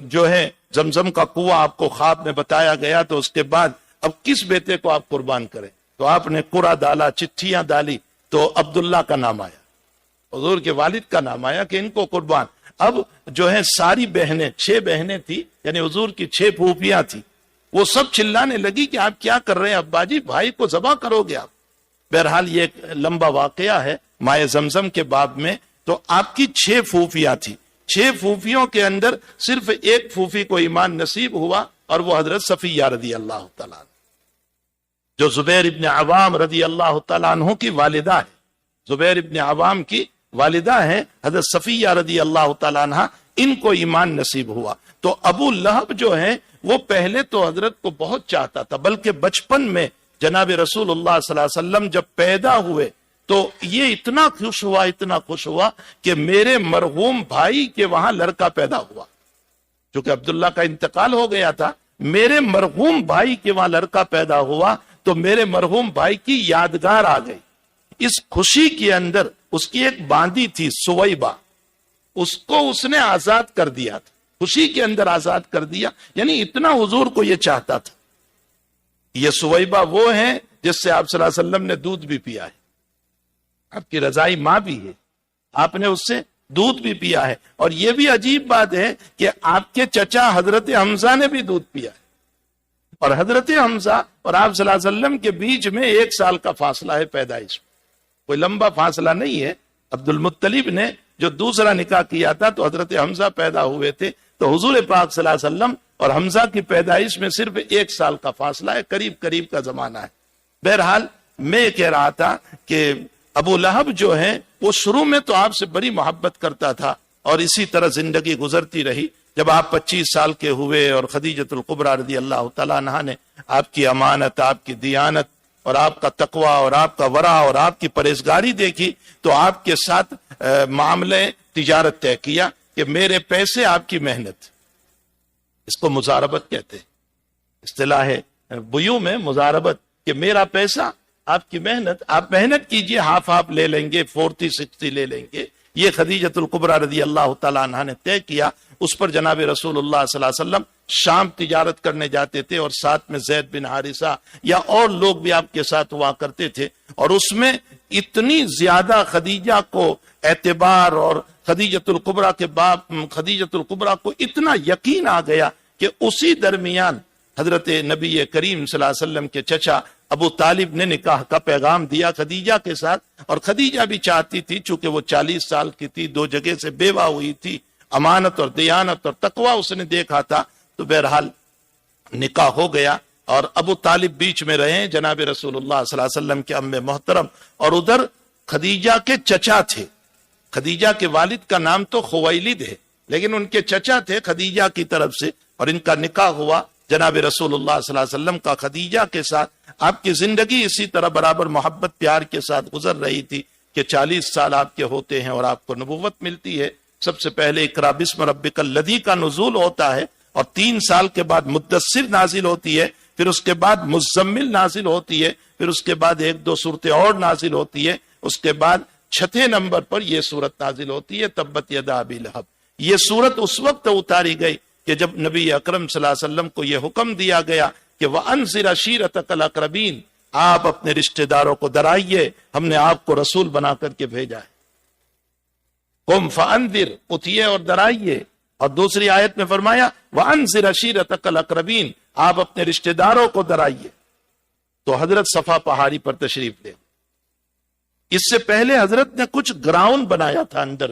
جو ہے زمزم کا کنواں آپ کو خواب میں بتایا گیا، تو اس کے بعد اب کس بیٹے کو آپ قربان کریں، تو آپ نے قرعہ ڈالا، چٹھیاں ڈالی، تو عبداللہ کا نام آیا، حضور کے والد کا نام آیا کہ ان کو قربان. اب جو ہے ساری بہنیں، 6 بہنیں تھی، یعنی حضور کی 6 پھوپھیاں تھی، وہ سب چلانے لگی کہ آپ کیا کر رہے ہیں ابا جی، بھائی کو ذبح کرو گے آپ. بہرحال یہ ایک لمبا واقعہ ہے مائے زمزم کے باب میں. تو آپ کی 6 پھوپھیاں تھی، 6 پھوپھیوں کے اندر صرف ایک پھوپھی کو ایمان نصیب ہوا، اور وہ حضرت صفیہ رضی اللہ تعالیٰ عنہ، جو زبیر ابن عوام رضی اللہ تعالیٰ عنہ کی والدہ ہے. زبیر ابن عوام کی والدہ ہے حضرت صفیہ رضی اللہ تعالیٰ عنہ، ان کو ایمان نصیب ہوا. تو ابو لہب جو ہے وہ پہلے تو حضرت کو بہت چاہتا تھا، بلکہ بچپن میں جناب رسول اللہ صلی اللہ علیہ وسلم جب پیدا ہوئے تو یہ اتنا خوش ہوا کہ میرے مرحوم بھائی کے وہاں لڑکا پیدا ہوا. چونکہ عبداللہ کا انتقال ہو گیا تھا، میرے مرحوم بھائی کے وہاں لڑکا پیدا ہوا، تو میرے مرحوم بھائی کی یادگار آ گئی. اس خوشی کے اندر اس کی ایک باندی تھی سویبہ، اس کو اس نے آزاد کر دیا تھا، خوشی کے اندر آزاد کر دیا، یعنی اتنا حضور کو یہ چاہتا تھا. یہ سویبہ وہ ہے جس سے آپ صلی اللہ علیہ وسلم نے دودھ بھی پیا ہے، آپ کی رضائی ماں بھی ہے، آپ نے اس سے دودھ بھی پیا ہے. اور یہ بھی عجیب بات ہے کہ آپ کے چچا حضرت حمزہ نے بھی دودھ پیا ہے، اور حضرت حمزہ اور آپ صلی اللہ علیہ وسلم کے بیچ میں 1 سال کا فاصلہ ہے پیدائش میں، کوئی لمبا فاصلہ نہیں ہے. عبد المطلب نے جو دوسرا نکاح کیا تھا تو حضرت حمزہ پیدا ہوئے تھے، تو حضور پاک صلی اللہ علیہ وسلم اور حمزہ کی پیدائش میں صرف 1 سال کا فاصلہ ہے، قریب کا زمانہ ہے. بہرحال میں کہہ رہا تھا کہ ابو لہب جو ہے وہ شروع میں تو آپ سے بڑی محبت کرتا تھا اور اسی طرح زندگی گزرتی رہی. جب آپ 25 سال کے ہوئے اور خدیجۃ الکبریٰ رضی اللہ تعالیٰ عنہا نے آپ کی امانت، آپ کی دیانت اور آپ کا تقوی اور آپ کا ورع اور آپ کی پرہیزگاری دیکھی تو آپ کے ساتھ معاملے تجارت طے کیا کہ میرے پیسے آپ کی محنت. اس کو مزاربت کہتے ہیں، اصطلاح بیوع میں مزاربت، کہ میرا پیسہ آپ کی محنت، آپ محنت کیجئے، ہاف ہاف لے لیں گے، 40-60 لے لیں گے. یہ خدیجۃ الکبریٰ رضی اللہ تعالیٰ عنہ نے طے کیا. اس پر جناب رسول اللہ صلی اللہ علیہ وسلم شام تجارت کرنے جاتے تھے اور ساتھ میں زید بن حارثہ یا اور لوگ بھی آپ کے ساتھ ہوا کرتے تھے. اور اس میں اتنی زیادہ خدیجہ کو اعتبار اور خدیجۃ الکبریٰ کے باپ خدیجۃ الکبریٰ کو اتنا یقین آ گیا کہ اسی درمیان حضرت نبی کریم صلی اللہ علیہ وسلم کے چچا ابو طالب نے نکاح کا پیغام دیا خدیجہ کے ساتھ. اور خدیجہ بھی چاہتی تھی، چونکہ وہ 40 سال کی تھی، 2 جگہ سے بیوہ ہوئی تھی، امانت اور دیانت اور تقوی اس نے دیکھا تھا، تو بہرحال نکاح ہو گیا. اور ابو طالب بیچ میں رہے جناب رسول اللہ صلی اللہ علیہ وسلم کے عم محترم، اور ادھر خدیجہ کے چچا تھے. خدیجہ کے والد کا نام تو خویلد ہے، لیکن ان کے چچا تھے خدیجہ کی طرف سے، اور ان کا نکاح ہوا جناب رسول اللہ صلی اللہ علیہ وسلم کا خدیجہ کے ساتھ. آپ کی زندگی اسی طرح برابر محبت پیار کے ساتھ گزر رہی تھی کہ 40 سال آپ کے ہوتے ہیں اور آپ کو نبوت ملتی ہے. سب سے پہلے اقرا بسم ربک الذی کا نزول ہوتا ہے، اور 3 سال کے بعد مدثر نازل ہوتی ہے، پھر اس کے بعد مزمل نازل ہوتی ہے، پھر اس کے بعد 1-2 صورتیں اور نازل ہوتی ہے. اس کے بعد 6 نمبر پر یہ صورت نازل ہوتی ہے تبت یدا ابی لہب. یہ صورت اس وقت اتاری گئی کہ جب نبی اکرم صلی اللہ علیہ وسلم کو یہ حکم دیا گیا کہ وَأَنذِرْ عَشِيرَتَكَ الْأَقْرَبِينَ، آپ اپنے رشتہ داروں کو ڈرائیے، ہم نے آپ کو رسول بنا کر کے بھیجا ہے. قُمْ فَأَنذِرْ، اٹھیے اور ڈرائیے. اور دوسری آیت میں فرمایا وَأَنذِرْ عَشِيرَتَكَ الْأَقْرَبِينَ، آپ اپنے رشتہ داروں کو ڈرائیے. تو حضرت صفا پہاڑی پر تشریف لے. اس سے پہلے حضرت نے کچھ گراؤنڈ بنایا تھا اندر،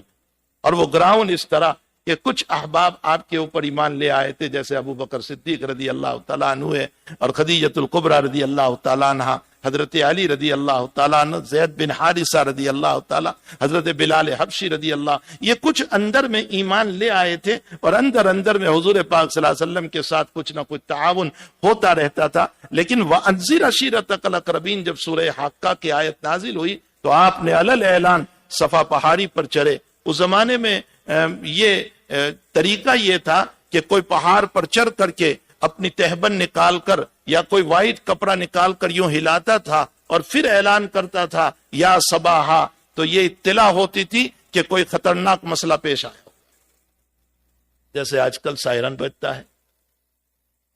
اور وہ گراؤنڈ اس طرح کہ کچھ احباب آپ کے اوپر ایمان لے آئے تھے، جیسے ابو بکر صدیق رضی اللہ تعالیٰ عنہ ہے، اور خدیجۃ الکبریٰ رضی اللہ تعالیٰ عنہ، حضرت علی رضی اللہ تعالیٰ عنہ، زید بن حارثہ رضی اللہ تعالیٰ، حضرت بلال حبشی رضی اللہ. یہ کچھ اندر میں ایمان لے آئے تھے، اور اندر میں حضور پاک صلی اللہ علیہ وسلم کے ساتھ کچھ نہ کچھ تعاون ہوتا رہتا تھا. لیکن وَأَنذِرْ عَشِيرَتَكَ الْأَقْرَبِينَ جب سورہ حاقہ کی آیت نازل ہوئی تو آپ نے علل اعلان صفا پہاڑی پر چڑھے. اس زمانے میں یہ طریقہ یہ تھا کہ کوئی پہاڑ پر چڑھ کر کے اپنی تہبند نکال کر یا کوئی وائٹ کپڑا نکال کر یوں ہلاتا تھا اور پھر اعلان کرتا تھا یا صباحا، تو یہ اطلاع ہوتی تھی کہ کوئی خطرناک مسئلہ پیش آیا. جیسے آج کل سائرن بجتا ہے،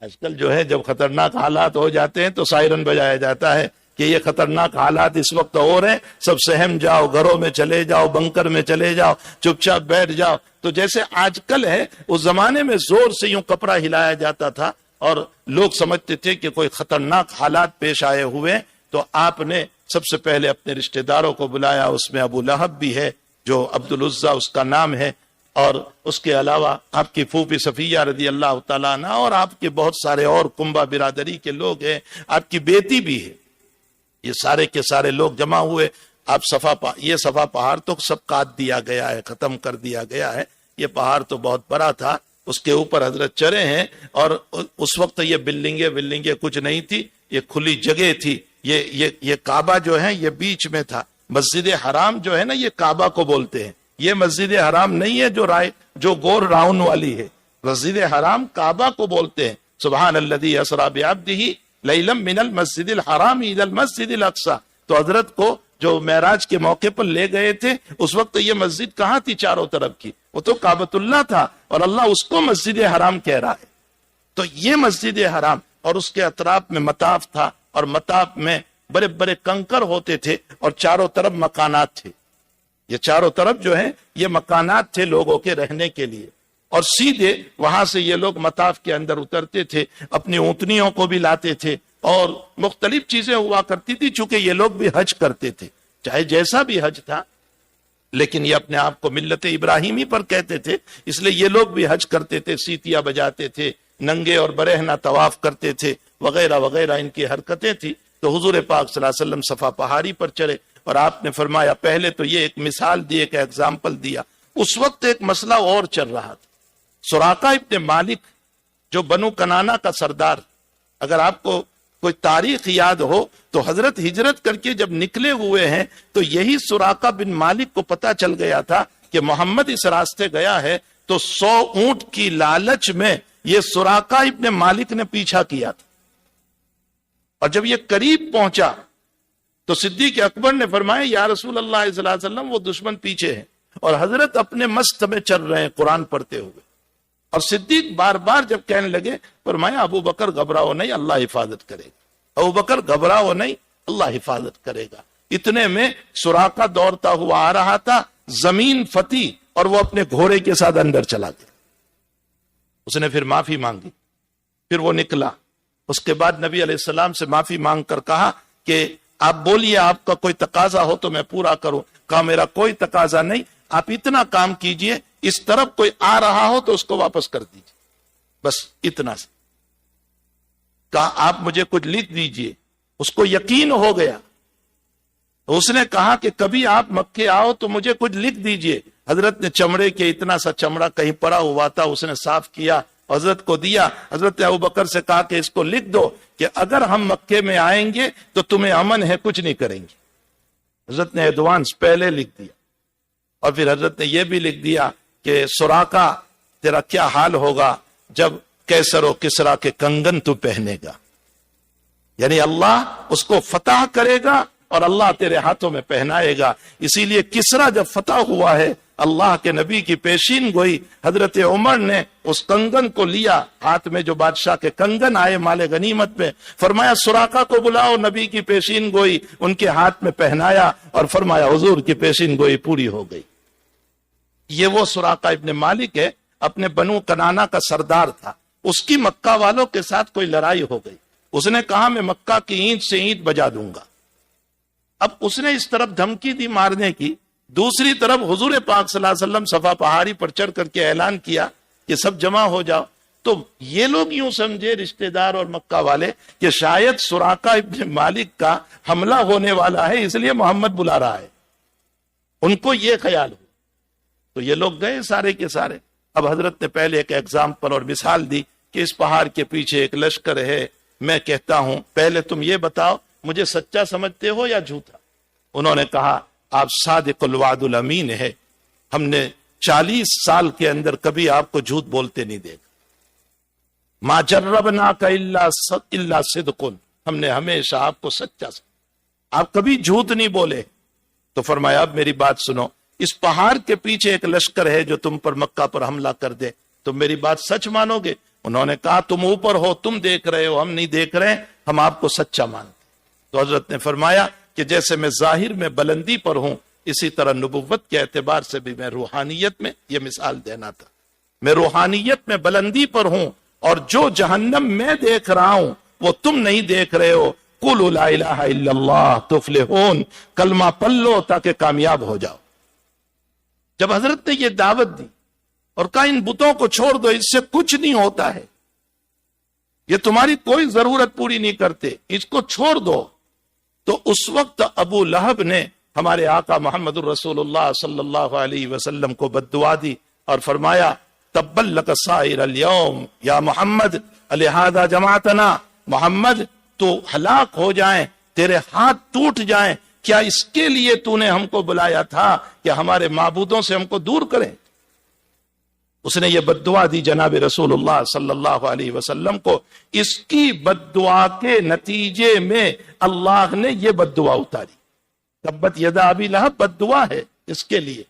آج کل جو ہے جب خطرناک حالات ہو جاتے ہیں تو سائرن بجایا جاتا ہے کہ یہ خطرناک حالات اس وقت ہو رہے ہیں، سب سہم جاؤ، گھروں میں چلے جاؤ، بنکر میں چلے جاؤ، چپ چاپ بیٹھ جاؤ. تو جیسے آج کل ہے، اس زمانے میں زور سے یوں کپڑا ہلایا جاتا تھا اور لوگ سمجھتے تھے کہ کوئی خطرناک حالات پیش آئے ہوئے. تو آپ نے سب سے پہلے اپنے رشتہ داروں کو بلایا. اس میں ابو لہب بھی ہے جو عبد العزیٰ اس کا نام ہے، اور اس کے علاوہ آپ کی پھوپھی صفیہ رضی اللہ تعالیٰ عنہ، اور آپ کے بہت سارے اور کنبہ برادری کے لوگ ہیں، آپ کی بیٹی بھی ہے. یہ سارے کے سارے لوگ جمع ہوئے. آپ یہ صفا پہاڑ تو سب کاٹ دیا گیا ہے، ختم کر دیا گیا ہے. یہ پہاڑ تو بہت بڑا تھا، اس کے اوپر حضرت چڑھے ہیں. اور اس وقت یہ بلڈنگیں کچھ نہیں تھی، یہ کھلی جگہ تھی. یہ کعبہ جو ہے یہ بیچ میں تھا. مسجد حرام جو ہے نا، یہ کعبہ کو بولتے ہیں. یہ مسجد حرام نہیں ہے جو گور راؤنڈ والی ہے. مسجد حرام کعبہ کو بولتے ہیں. سبحان الذی اسری بعبدہ لیلا من المسجد الحرام الی المسجد الاقصی. تو حضرت کو جو معراج کے موقع پر لے گئے تھے، اس وقت یہ مسجد کہاں تھی چاروں طرف کی؟ وہ تو کعبۃ اللہ تھا، اور اللہ اس کو مسجد حرام کہہ رہا ہے. تو یہ مسجد حرام، اور اس کے اطراف میں مطاف تھا، اور مطاف میں بڑے بڑے کنکر ہوتے تھے، اور چاروں طرف مکانات تھے. یہ چاروں طرف جو ہیں یہ مکانات تھے لوگوں کے رہنے کے لیے. اور سیدھے وہاں سے یہ لوگ مطاف کے اندر اترتے تھے، اپنی اونٹنیوں کو بھی لاتے تھے، اور مختلف چیزیں ہوا کرتی تھی. چونکہ یہ لوگ بھی حج کرتے تھے، چاہے جیسا بھی حج تھا، لیکن یہ اپنے آپ کو ملت ابراہیمی پر کہتے تھے، اس لیے یہ لوگ بھی حج کرتے تھے، سیتیاں بجاتے تھے، ننگے اور برہنہ طواف کرتے تھے، وغیرہ وغیرہ ان کی حرکتیں تھی. تو حضور پاک صلی اللہ علیہ وسلم صفا پہاڑی پر چڑھے اور آپ نے فرمایا، پہلے تو یہ ایک مثال دی، ایک ایگزامپل دیا. اس وقت ایک مسئلہ اور چل رہا تھا. سراقہ ابن مالک جو بنو کنانا کا سردار، اگر آپ کو کوئی تاریخ یاد ہو تو حضرت ہجرت کر کے جب نکلے ہوئے ہیں تو یہی سراقہ بن مالک کو پتا چل گیا تھا کہ محمد اس راستے گیا ہے، تو 100 اونٹ کی لالچ میں یہ سراقہ ابن مالک نے پیچھا کیا تھا. اور جب یہ قریب پہنچا تو صدیق اکبر نے فرمایا، یا رسول اللہ صلی اللہ علیہ وسلم، وہ دشمن پیچھے ہیں اور حضرت اپنے مست میں چل رہے ہیں قرآن پڑھتے ہوئے. اور صدیق بار بار جب کہنے لگے، فرمایا ابو بکر گھبراؤ نہیں، اللہ حفاظت کرے گا. ابو بکر گھبراؤ نہیں، اللہ حفاظت کرے گا. اتنے میں سراقہ دوڑتا ہوا آ رہا تھا، زمین فتح، اور وہ اپنے گھوڑے کے ساتھ اندر چلا گیا. اس نے پھر معافی مانگی، پھر وہ نکلا. اس کے بعد نبی علیہ السلام سے معافی مانگ کر کہا کہ آپ بولیے، آپ کا کوئی تقاضا ہو تو میں پورا کروں. کہا میرا کوئی تقاضا نہیں، آپ اتنا کام کیجئے، اس طرف کوئی آ رہا ہو تو اس کو واپس کر دیجئے، بس اتنا سے. کہا آپ مجھے کچھ لکھ دیجئے. اس کو یقین ہو گیا. اس نے کہا کہ کبھی آپ مکے آؤ تو مجھے کچھ لکھ دیجئے. حضرت نے چمڑے کے اتنا سا چمڑا کہیں پڑا ہوا تھا، اس نے صاف کیا، حضرت کو دیا. حضرت نے ابوبکر سے کہا کہ اس کو لکھ دو کہ اگر ہم مکے میں آئیں گے تو تمہیں امن ہے، کچھ نہیں کریں گے. حضرت نے ایڈوانس پہلے لکھ دیا. اور پھر حضرت نے یہ بھی لکھ دیا کہ سراقہ تیرا کیا حال ہوگا جب کیسر و کسرا کے کنگن تو پہنے گا. یعنی اللہ اس کو فتح کرے گا اور اللہ تیرے ہاتھوں میں پہنائے گا. اسی لیے کسرا جب فتح ہوا ہے، اللہ کے نبی کی پیشین گوئی حضرت عمر نے اس کنگن کو لیا ہاتھ میں، جو بادشاہ کے کنگن آئے مال غنیمت میں. فرمایا سراقہ کو بلاؤ، نبی کی پیشین گوئی ان کے ہاتھ میں پہنایا اور فرمایا حضور کی پیشین گوئی پوری ہو گئی. یہ وہ سراقہ ابن مالک ہے، اپنے بنو کنانا کا سردار تھا. اس کی مکہ والوں کے ساتھ کوئی لڑائی ہو گئی. اس نے کہا میں مکہ کی اینٹ سے اینٹ بجا دوں گا. اب اس نے اس طرف دھمکی دی مارنے کی، دوسری طرف حضور پاک صلی اللہ علیہ وسلم صفا پہاڑی پر چڑھ کر کے اعلان کیا کہ سب جمع ہو جاؤ. تو یہ لوگ یوں سمجھے رشتہ دار اور مکہ والے کہ شاید سراقہ ابن مالک کا حملہ ہونے والا ہے، اس لیے محمد بلا رہا ہے. ان کو یہ خیال ہو تو یہ لوگ گئے سارے کے سارے. اب حضرت نے پہلے ایک ایگزامپل اور مثال دی کہ اس پہاڑ کے پیچھے ایک لشکر ہے. میں کہتا ہوں پہلے تم یہ بتاؤ مجھے سچا سمجھتے ہو یا جھوٹا؟ انہوں نے کہا آپ صادق الوعد الامین ہے، ہم نے 40 سال کے اندر کبھی آپ کو جھوٹ بولتے نہیں دیکھا. ما جربناک الا صدق، ہم نے ہمیشہ آپ کو سچا سمجھا، آپ کبھی جھوٹ نہیں بولے. تو فرمایا اب میری بات سنو، اس پہاڑ کے پیچھے ایک لشکر ہے جو تم پر مکہ پر حملہ کر دے، تم میری بات سچ مانو گے؟ انہوں نے کہا تم اوپر ہو، تم دیکھ رہے ہو، ہم نہیں دیکھ رہے، ہم آپ کو سچا مانتے. تو حضرت نے فرمایا کہ جیسے میں ظاہر میں بلندی پر ہوں، اسی طرح نبوت کے اعتبار سے بھی میں روحانیت میں، یہ مثال دینا تھا، میں روحانیت میں بلندی پر ہوں، اور جو جہنم میں دیکھ رہا ہوں وہ تم نہیں دیکھ رہے ہو. قولوا لا الہ الا اللہ تفلحون، کلمہ پڑھ لو تاکہ کامیاب ہو جاؤ. جب حضرت نے یہ دعوت دی اور کہا ان بتوں کو چھوڑ دو، اس سے کچھ نہیں ہوتا ہے، یہ تمہاری کوئی ضرورت پوری نہیں کرتے، اس کو چھوڑ دو، تو اس وقت ابو لہب نے ہمارے آقا محمد الرسول اللہ صلی اللہ علیہ وسلم کو بد دعا دی اور فرمایا تبا لک سائر اليوم یا محمد لہذا جماعتنا، محمد تو ہلاک ہو جائیں، تیرے ہاتھ ٹوٹ جائیں، کیا اس کے لیے تو نے ہم کو بلایا تھا کہ ہمارے معبودوں سے ہم کو دور کریں؟ اس نے یہ بد دعا دی جناب رسول اللہ صلی اللہ علیہ وسلم کو. اس کی بد دعا کے نتیجے میں اللہ نے یہ بد دعا اتاری. تبت یدا ابی لہب بد دعا ہے اس کے لیے،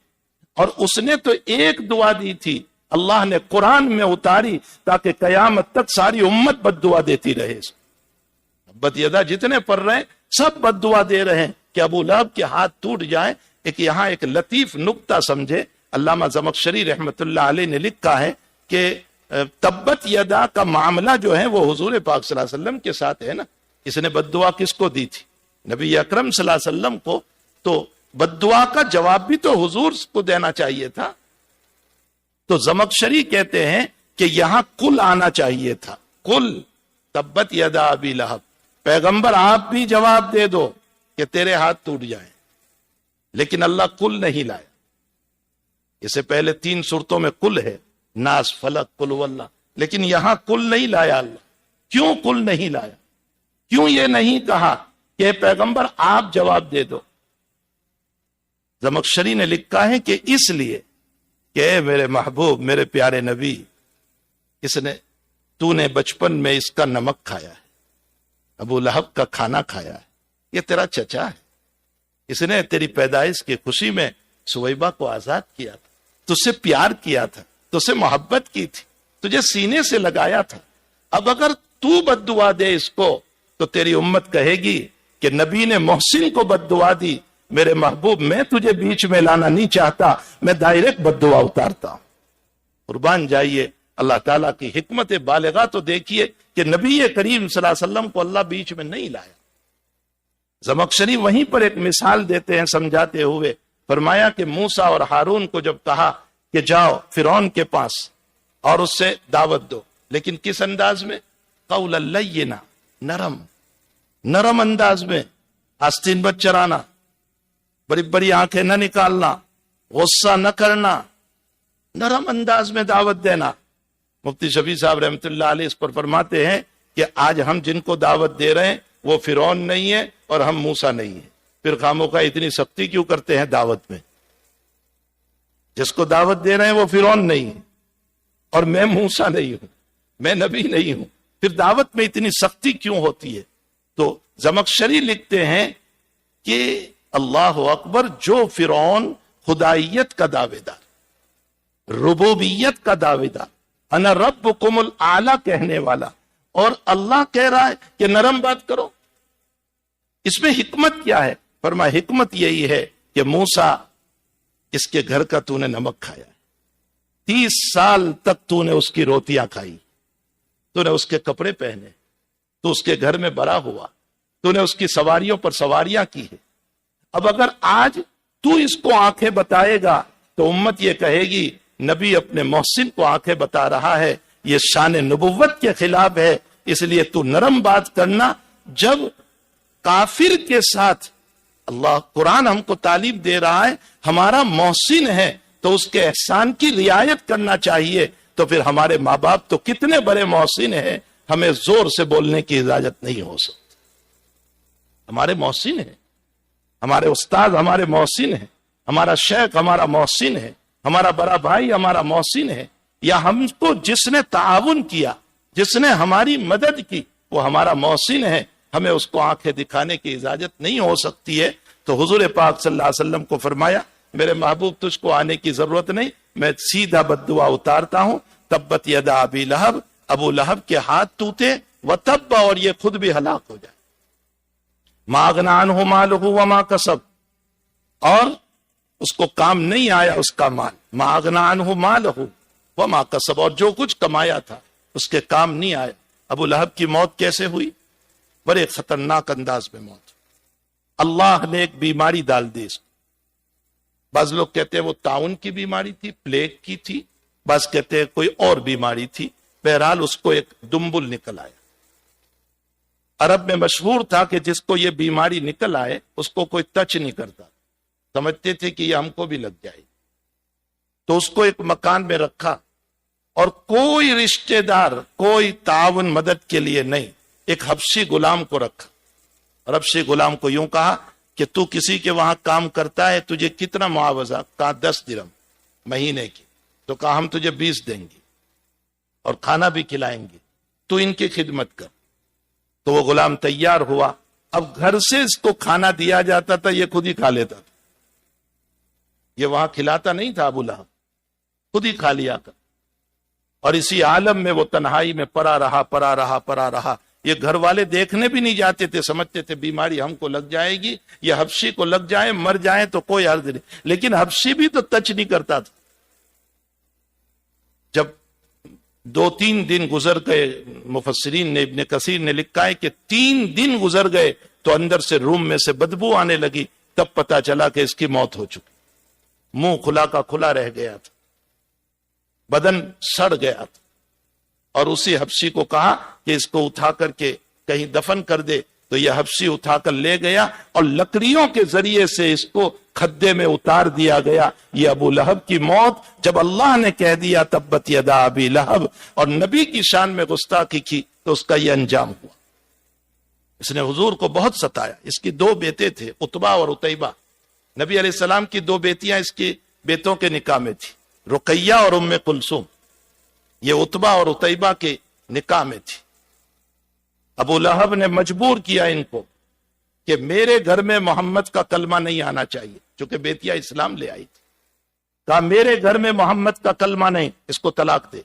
اور اس نے تو ایک دعا دی تھی، اللہ نے قرآن میں اتاری تاکہ قیامت تک ساری امت بد دعا دیتی رہے. تبت یدا جتنے پڑھ رہے ہیں سب بد دعا دے رہے ہیں کہ ابو لہب کے ہاتھ ٹوٹ جائیں. یہاں ایک لطیف نکتہ سمجھے، علامہ زمخشری رحمت اللہ علیہ نے لکھا ہے کہ تبت یدا کا معاملہ جو ہے وہ حضور پاک صلی اللہ علیہ وسلم کے ساتھ ہے نا. اس نے بد دعا کس کو دی تھی؟ نبی اکرم صلی اللہ علیہ وسلم کو. تو بد دعا کا جواب بھی تو حضور کو دینا چاہیے تھا. تو زمخشری کہتے ہیں کہ یہاں کل آنا چاہیے تھا، کل تبت یدا ابی لہب. پیغمبر آپ بھی جواب دے دو کہ تیرے ہاتھ ٹوٹ جائیں، لیکن اللہ کل نہیں لایا۔ اسے پہلے 3 سورتوں میں کل ہے، ناس، فلق، قل واللہ، لیکن یہاں کل نہیں لایا اللہ۔ کیوں کل نہیں لایا؟ کیوں یہ نہیں کہا کہ پیغمبر آپ جواب دے دو؟ زمخشری نے لکھا ہے کہ اس لیے کہ اے میرے محبوب، میرے پیارے نبی، تو نے بچپن میں اس کا نمک کھایا ہے، ابو لہب کا کھانا کھایا ہے، یہ تیرا چچا ہے، اس نے تیری پیدائش کی خوشی میں سویبہ کو آزاد کیا تھا، تجھ سے پیار کیا تھا، تجھ سے محبت کی تھی، تجھے سینے سے لگایا تھا۔ اب اگر تو بد دعا دے اس کو تو تیری امت کہے گی کہ نبی نے محسن کو بد دعا دی۔ میرے محبوب، میں تجھے بیچ میں لانا نہیں چاہتا، میں ڈائریکٹ بد دعا اتارتا ہوں۔ قربان جائیے، اللہ تعالیٰ کی حکمت بالغہ تو دیکھیے کہ نبی کریم صلی اللہ علیہ وسلم کو اللہ بیچ میں نہیں لایا۔ زمخشری وہیں پر ایک مثال دیتے ہیں سمجھاتے ہوئے، فرمایا کہ موسیٰ اور ہارون کو جب کہا کہ جاؤ فرعون کے پاس اور اس سے دعوت دو، لیکن کس انداز میں؟ قولا لینا، نرم انداز میں، آستین مت چرانا، بڑی بڑی آنکھیں نہ نکالنا، غصہ نہ کرنا، نرم انداز میں دعوت دینا۔ مفتی شفیع صاحب رحمۃ اللہ علیہ اس پر فرماتے ہیں کہ آج ہم جن کو دعوت دے رہے ہیں وہ فرعون نہیں ہے اور ہم موسیٰ نہیں ہیں، پھر خاموخواہ اتنی سختی کیوں کرتے ہیں دعوت میں؟ جس کو دعوت دے رہے ہیں وہ فرعون نہیں ہے اور میں موسیٰ نہیں ہوں، میں نبی نہیں ہوں، پھر دعوت میں اتنی سختی کیوں ہوتی ہے؟ تو زمخشری لکھتے ہیں کہ اللہ اکبر، جو فرعون خدائیت کا دعوے دار، ربوبیت کا دعوے دار، انا ربکم الاعلی کہنے والا، اور اللہ کہہ رہا ہے کہ نرم بات کرو، اس میں حکمت کیا ہے؟ فرمایا حکمت یہی ہے کہ موسیٰ، اس کے گھر کا تو نے نمک کھایا ہے، 30 سال تک تو نے اس کی روٹیاں کھائی، تو نے اس کے کپڑے پہنے، تو اس کے گھر میں بڑا ہوا، تو نے اس کی سواریوں پر سواریاں کی ہے۔ اب اگر آج تو اس کو آنکھیں بتائے گا تو امت یہ کہے گی نبی اپنے محسن کو آنکھیں بتا رہا ہے، یہ شان نبوت کے خلاف ہے، اس لیے تو نرم بات کرنا۔ جب کافر کے ساتھ اللہ قرآن ہم کو تعلیم دے رہا ہے ہمارا محسن ہے تو اس کے احسان کی رعایت کرنا چاہیے، تو پھر ہمارے ماں باپ تو کتنے بڑے محسن ہیں، ہمیں زور سے بولنے کی اجازت نہیں ہو سکتی۔ ہمارے محسن ہیں، ہمارے استاد ہمارے محسن ہیں، ہمارا شیخ ہمارا محسن ہے، ہمارا بڑا بھائی ہمارا محسن ہے، یا ہم کو جس نے تعاون کیا، جس نے ہماری مدد کی، وہ ہمارا محسن ہے، ہمیں اس کو آنکھیں دکھانے کی اجازت نہیں ہو سکتی ہے۔ تو حضور پاک صلی اللہ علیہ وسلم کو فرمایا میرے محبوب تجھ کو آنے کی ضرورت نہیں، میں سیدھا بد دعا اتارتا ہوں، تبت یدا ابی لہب، ابو لہب کے ہاتھ ٹوٹے، وتب، اور یہ خود بھی ہلاک ہو جائے، ما اغنی عنہ مالہ وما کسب، اور اس کو کام نہیں آیا اس کا مال، ما اغنی عنہ مالہ وما کسب، اور جو کچھ کمایا تھا اس کے کام نہیں آیا۔ ابو لہب کی موت کیسے ہوئی؟ بڑے خطرناک انداز میں موت، اللہ نے ایک بیماری ڈال دی اس کو۔ بعض لوگ کہتے ہیں وہ طاعون کی بیماری تھی، پلیگ کی تھی، بعض کہتے ہیں کوئی اور بیماری تھی، بہرحال اس کو ایک دمبل نکل آیا۔ عرب میں مشہور تھا کہ جس کو یہ بیماری نکل آئے اس کو کوئی ٹچ نہیں کرتا، سمجھتے تھے کہ یہ ہم کو بھی لگ جائے، تو اس کو ایک مکان میں رکھا اور کوئی رشتہ دار، کوئی تعاون مدد کے لیے نہیں، ایک حبشی غلام کو رکھا، اور حبشی غلام کو یوں کہا کہ تو کسی کے وہاں کام کرتا ہے، تجھے کتنا معاوضہ؟ کہا 10 درہم مہینے کی، تو کہا ہم تجھے 20 دیں گے اور کھانا بھی کھلائیں گے، تو ان کی خدمت کر۔ تو وہ غلام تیار ہوا، اب گھر سے اس کو کھانا دیا جاتا تھا، یہ خود ہی کھا لیتا تھا، یہ وہاں کھلاتا نہیں تھا ابو لہب، خود ہی کھا لیا تھا، اور اسی عالم میں وہ تنہائی میں پڑا رہا۔ یہ گھر والے دیکھنے بھی نہیں جاتے تھے، سمجھتے تھے بیماری ہم کو لگ جائے گی، یہ حبشی کو لگ جائے، مر جائیں تو کوئی عرض نہیں، لیکن حبشی بھی تو ٹچ نہیں کرتا تھا۔ جب 2-3 دن گزر گئے، مفسرین نے، ابن کثیر نے لکھا ہے کہ 3 دن گزر گئے تو اندر سے روم میں سے بدبو آنے لگی، تب پتا چلا کہ اس کی موت ہو چکی، منہ کھلا کا کھلا رہ گیا تھا، بدن سڑ گیا تھا، اور اسی حبشی کو کہا کہ اس کو اٹھا کر کے کہیں دفن کر دے، تو یہ حبشی اٹھا کر لے گیا اور لکڑیوں کے ذریعے سے اس کو کھدے میں اتار دیا گیا۔ یہ ابو لہب کی موت جب اللہ نے کہہ دیا تبت یدا ابی لہب اور نبی کی شان میں گستاخی کی تو اس کا یہ انجام ہوا۔ اس نے حضور کو بہت ستایا۔ اس کی دو بیٹے تھے، عتبہ اور عتیبہ۔ نبی علیہ السلام کی دو بیٹیاں اس کے بیٹوں کے نکاح میں تھی، رقیہ اور ام کلثوم۔ یہ عتبہ اور عتیبہ کے نکاح میں تھی۔ ابو لہب نے مجبور کیا ان کو کہ میرے گھر میں محمد کا کلمہ نہیں آنا چاہیے، چونکہ بیٹیاں اسلام لے آئی تھی۔ کہا میرے گھر میں محمد کا کلمہ نہیں، اس کو طلاق دے۔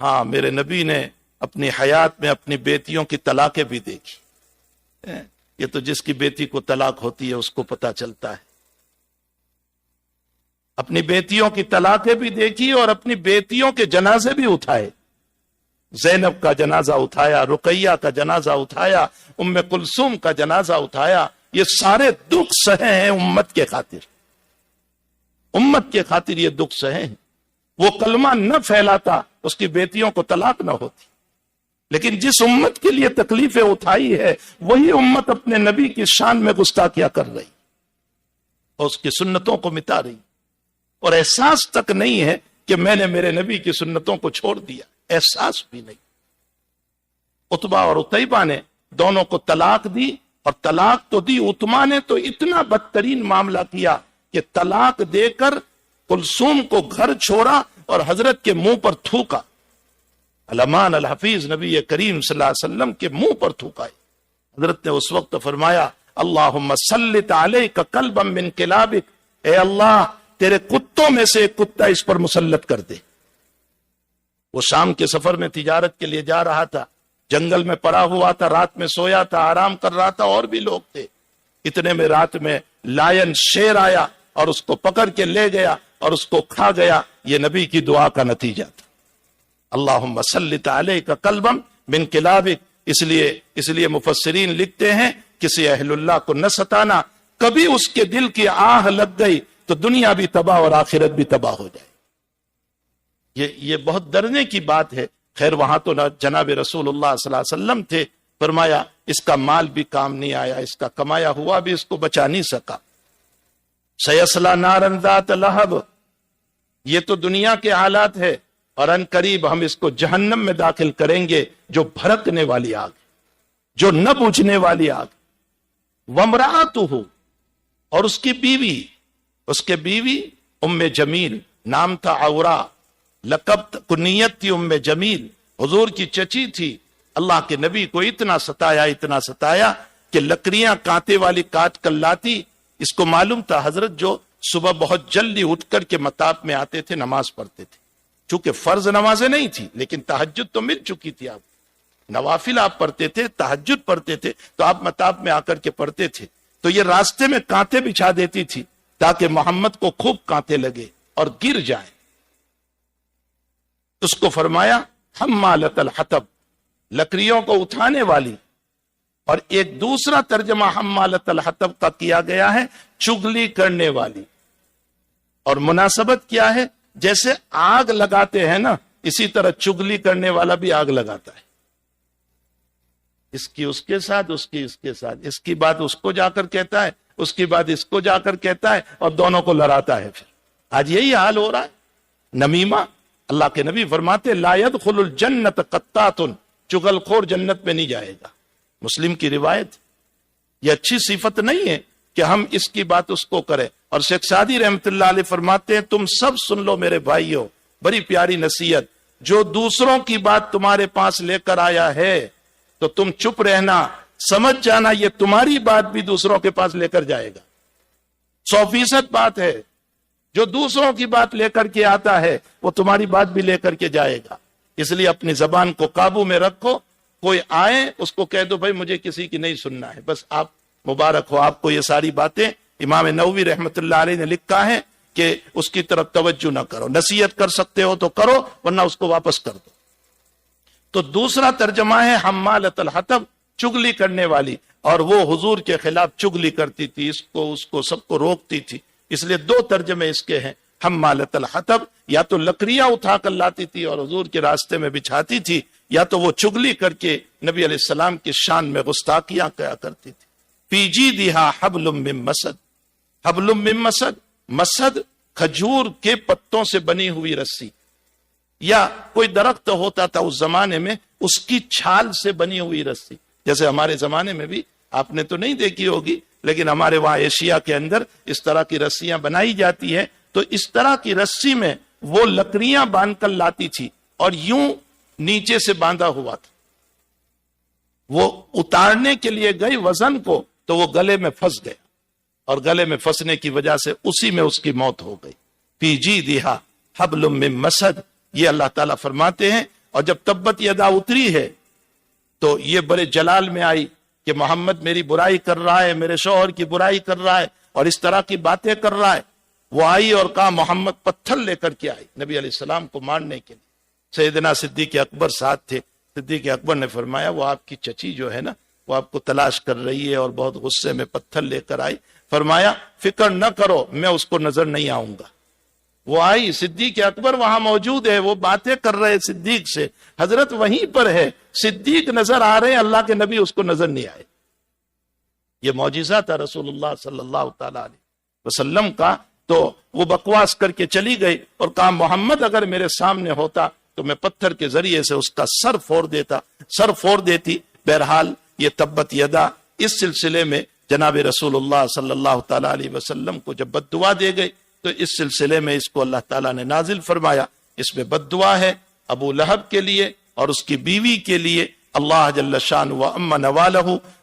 ہاں، میرے نبی نے اپنی حیات میں اپنی بیٹیوں کی طلاقیں بھی دیکھی۔ یہ تو جس کی بیٹی کو طلاق ہوتی ہے اس کو پتا چلتا ہے۔ اپنی بیٹیوں کی طلاقیں بھی دیکھی اور اپنی بیٹیوں کے جنازے بھی اٹھائے۔ زینب کا جنازہ اٹھایا، رقیہ کا جنازہ اٹھایا، ام کلثوم کا جنازہ اٹھایا۔ یہ سارے دکھ سہے ہیں امت کے خاطر، امت کے خاطر یہ دکھ سہے ہیں۔ وہ کلمہ نہ پھیلاتا، اس کی بیٹیوں کو طلاق نہ ہوتی۔ لیکن جس امت کے لیے تکلیفیں اٹھائی ہے وہی امت اپنے نبی کی شان میں گستاخیاں کر رہی اور اس کی سنتوں کو مٹا رہی، اور احساس تک نہیں ہے کہ میں نے میرے نبی کی سنتوں کو چھوڑ دیا، احساس بھی نہیں۔ عتبہ اور عتیبہ نے دونوں کو طلاق دی، اور طلاق تو دی، عتبہ نے تو اتنا بدترین معاملہ کیا کہ طلاق دے کر کلثوم کو گھر چھوڑا اور حضرت کے منہ پر تھوکا۔ علمان الحفیظ نبی کریم صلی اللہ علیہ وسلم کے منہ پر تھوکا۔ حضرت نے اس وقت فرمایا اللہم سلط علیک کلبا من کلابک، اے اللہ تیرے کتوں میں سے ایک کتا اس پر مسلط کر دے۔ وہ شام کے سفر میں تجارت کے لیے جا رہا تھا، جنگل میں پڑا ہوا تھا، رات میں سویا تھا، آرام کر رہا تھا، اور بھی لوگ تھے۔ اتنے میں رات میں لائن شیر آیا اور اس کو پکڑ کے لے گیا اور اس کو کھا گیا۔ یہ نبی کی دعا کا نتیجہ تھا۔ اللہم سلط علیک کلبا من کلابک۔ اس لیے مفسرین لکھتے ہیں کسی اہل اللہ کو نہ ستانا، کبھی اس کے دل کی آہ لگ گئی تو دنیا بھی تباہ اور آخرت بھی تباہ ہو جائے۔ یہ بہت ڈرنے کی بات ہے۔ خیر وہاں تو جناب رسول اللہ صلی اللہ علیہ وسلم تھے، فرمایا اس کا مال بھی کام نہیں آیا، اس کا کمایا ہوا بھی اس کو بچا نہیں سکا۔ سیصلی نارا ذات لہب، یہ تو دنیا کے حالات ہے، اور ان قریب ہم اس کو جہنم میں داخل کریں گے، جو بھڑکنے والی آگ، جو نہ بجھنے والی آگ۔ وامرأتہ، اور اس کی بیوی، اس کے بیوی ام جمیل، نام تھا عورا، لقب کنیت تھی ام جمیل، حضور کی چچی تھی۔ اللہ کے نبی کو اتنا ستایا کہ لکڑیاں کانٹے والی کاٹ کر لاتی۔ اس کو معلوم تھا حضرت جو صبح بہت جلدی اٹھ کر کے مطاف میں آتے تھے، نماز پڑھتے تھے، چونکہ فرض نمازیں نہیں تھی لیکن تہجد تو مل چکی تھی۔ آپ نوافل آپ پڑھتے تھے، تہجد پڑھتے تھے، تو آپ مطاف میں آ کر کے پڑھتے تھے، تو یہ راستے میں کانٹے بچھا دیتی تھی تاکہ محمد کو خوب کانٹے لگے اور گر جائیں۔ اس کو فرمایا حمالۃ الحطب، لکڑیوں کو اٹھانے والی۔ اور ایک دوسرا ترجمہ حمالۃ الحطب کا کیا گیا ہے چغلی کرنے والی۔ اور مناسبت کیا ہے؟ جیسے آگ لگاتے ہیں نا، اسی طرح چغلی کرنے والا بھی آگ لگاتا ہے، اس کی اس کے ساتھ، اس کی اس کے ساتھ، اس کی بات اس کو جا کر کہتا ہے، اس کی بات اس کو جا کر کہتا ہے، اور دونوں کو لڑاتا ہے۔ پھر آج یہی حال ہو رہا ہے، نمیمہ۔ اللہ کے نبی فرماتے لا يدخل الجنت قطات، چغل خور جنت میں نہیں جائے گا۔ مسلم کی روایت۔ یہ اچھی صفت نہیں ہے کہ ہم اس کی بات اس کو کریں۔ اور شیخ سعدی رحمت اللہ علیہ فرماتے ہیں تم سب سن لو میرے بھائیوں، بڑی پیاری نصیحت، جو دوسروں کی بات تمہارے پاس لے کر آیا ہے تو تم چپ رہنا، سمجھ جانا یہ تمہاری بات بھی دوسروں کے پاس لے کر جائے گا۔ 100% بات ہے، جو دوسروں کی بات لے کر کے آتا ہے وہ تمہاری بات بھی لے کر کے جائے گا۔ اس لیے اپنی زبان کو قابو میں رکھو، کوئی آئے اس کو کہہ دو بھائی مجھے کسی کی نہیں سننا ہے، بس آپ مبارک ہو آپ کو یہ ساری باتیں۔ امام نووی رحمت اللہ علیہ نے لکھا ہے کہ اس کی طرف توجہ نہ کرو، نصیحت کر سکتے ہو تو کرو ورنہ اس کو واپس کر دو۔ تو دوسرا ترجمہ ہے حمالۃ الحطب، چغلی کرنے والی، اور وہ حضور کے خلاف چغلی کرتی تھی، اس کو سب کو روکتی تھی۔ اس لیے دو ترجمے اس کے ہیں، حمالۃ الحطب، یا تو لکڑیاں اٹھا کر لاتی تھی اور حضور کے راستے میں بچھاتی تھی، یا تو وہ چگلی کر کے نبی علیہ السلام کی شان میں گستاخیاں کیا کرتی تھی۔ فی جیدہا حبل من مسد، حبل من مسد، مسد کھجور کے پتوں سے بنی ہوئی رسی، یا کوئی درخت ہوتا تھا اس زمانے میں اس کی چھال سے بنی ہوئی رسی، جیسے ہمارے زمانے میں بھی آپ نے تو نہیں دیکھی ہوگی، لیکن ہمارے وہاں ایشیا کے اندر اس طرح کی رسیاں بنائی جاتی ہیں، تو اس طرح کی رسی میں وہ لکڑیاں باندھ کر لاتی تھی اور یوں نیچے سے باندھا ہوا تھا، وہ اتارنے کے لیے گئی وزن کو تو وہ گلے میں پھنس گیا، اور گلے میں پھنسنے کی وجہ سے اسی میں اس کی موت ہو گئی۔ فی جیدہا حبل من مسد، یہ اللہ تعالیٰ فرماتے ہیں۔ اور جب تبت یدا اتری ہے تو یہ بڑے جلال میں آئی کہ محمد میری برائی کر رہا ہے، میرے شوہر کی برائی کر رہا ہے اور اس طرح کی باتیں کر رہا ہے۔ وہ آئی اور کہا محمد پتھر لے کر کے آئی نبی علیہ السلام کو مارنے کے لیے۔ سیدنا صدیق اکبر ساتھ تھے، صدیق اکبر نے فرمایا وہ آپ کی چچی جو ہے نا وہ آپ کو تلاش کر رہی ہے اور بہت غصے میں پتھر لے کر آئی۔ فرمایا فکر نہ کرو میں اس کو نظر نہیں آؤں گا۔ وہ آئی، صدیق اکبر وہاں موجود ہے، وہ باتیں کر رہے صدیق سے، حضرت وہیں پر ہے، صدیق نظر آ رہے ہیں، اللہ کے نبی اس کو نظر نہیں آئے۔ یہ معجزہ تھا رسول اللہ صلی اللہ تعالی علیہ وسلم کا۔ تو وہ بکواس کر کے چلی گئی اور کہا محمد اگر میرے سامنے ہوتا تو میں پتھر کے ذریعے سے اس کا سر پھوڑ دیتی۔ بہرحال یہ تبت یدا، اس سلسلے میں جناب رسول اللہ صلی اللہ تعالی علیہ وسلم کو جب بد دعا دے گئی تو اس سلسلے میں اس کو اللہ تعالیٰ نے نازل فرمایا۔ اس میں بد دعا ہے ابو لہب کے لیے اور اس کی بیوی کے لیے۔ اللہ جل شان و اما نوالہ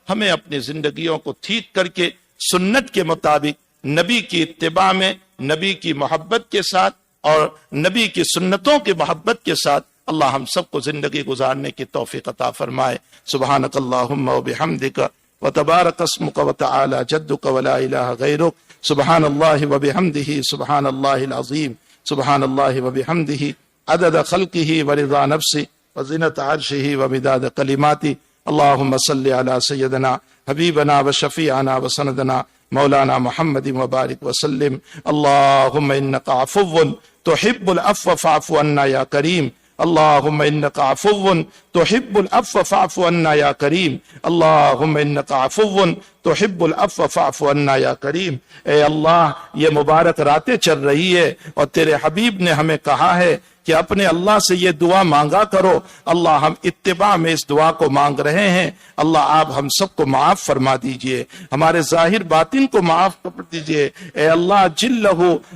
ہمیں اپنی زندگیوں کو ٹھیک کر کے سنت کے مطابق نبی کی اتباع میں، نبی کی محبت کے ساتھ اور نبی کی سنتوں کی محبت کے ساتھ اللہ ہم سب کو زندگی گزارنے کی توفیق عطا فرمائے۔ سبحانک اللہم و بحمدک وتبارک اسمک وتعالی جدک ولا الہ غیرک، سبحان اللہ و بحمدہ سبحان اللہ العظیم، سبحان اللہ و بحمدہ عدد خلقہ ورضا نفسہ وزنۃ عرشہ ومداد کلماتہ۔ اللہم صلی علی سیدنا حبیبنا وشفیعنا وسندنا مولانا محمد وبارک وسلم۔ اللہم انک عفو تحب العفو فاعف عنا یا کریم، اللہم انک عفو تحب العفو فاعف عنا یا کریم، اللہم انک عفو تحب العفو فاعف عنا یا کریم۔ اے اللہ یہ مبارک راتیں چل رہی ہے اور تیرے حبیب نے ہمیں کہا ہے کہ اپنے اللہ سے یہ دعا مانگا کرو۔ اللہ ہم اتباع میں اس دعا کو مانگ رہے ہیں، اللہ آپ ہم سب کو معاف فرما دیجئے، ہمارے ظاہر باطن کو معاف کر دیجئے۔ اے اللہ جلہ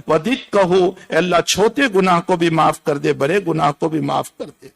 و دقہ، اے اللہ چھوٹے گناہ کو بھی معاف کر دے، بڑے گناہ کو بھی معاف کر دے۔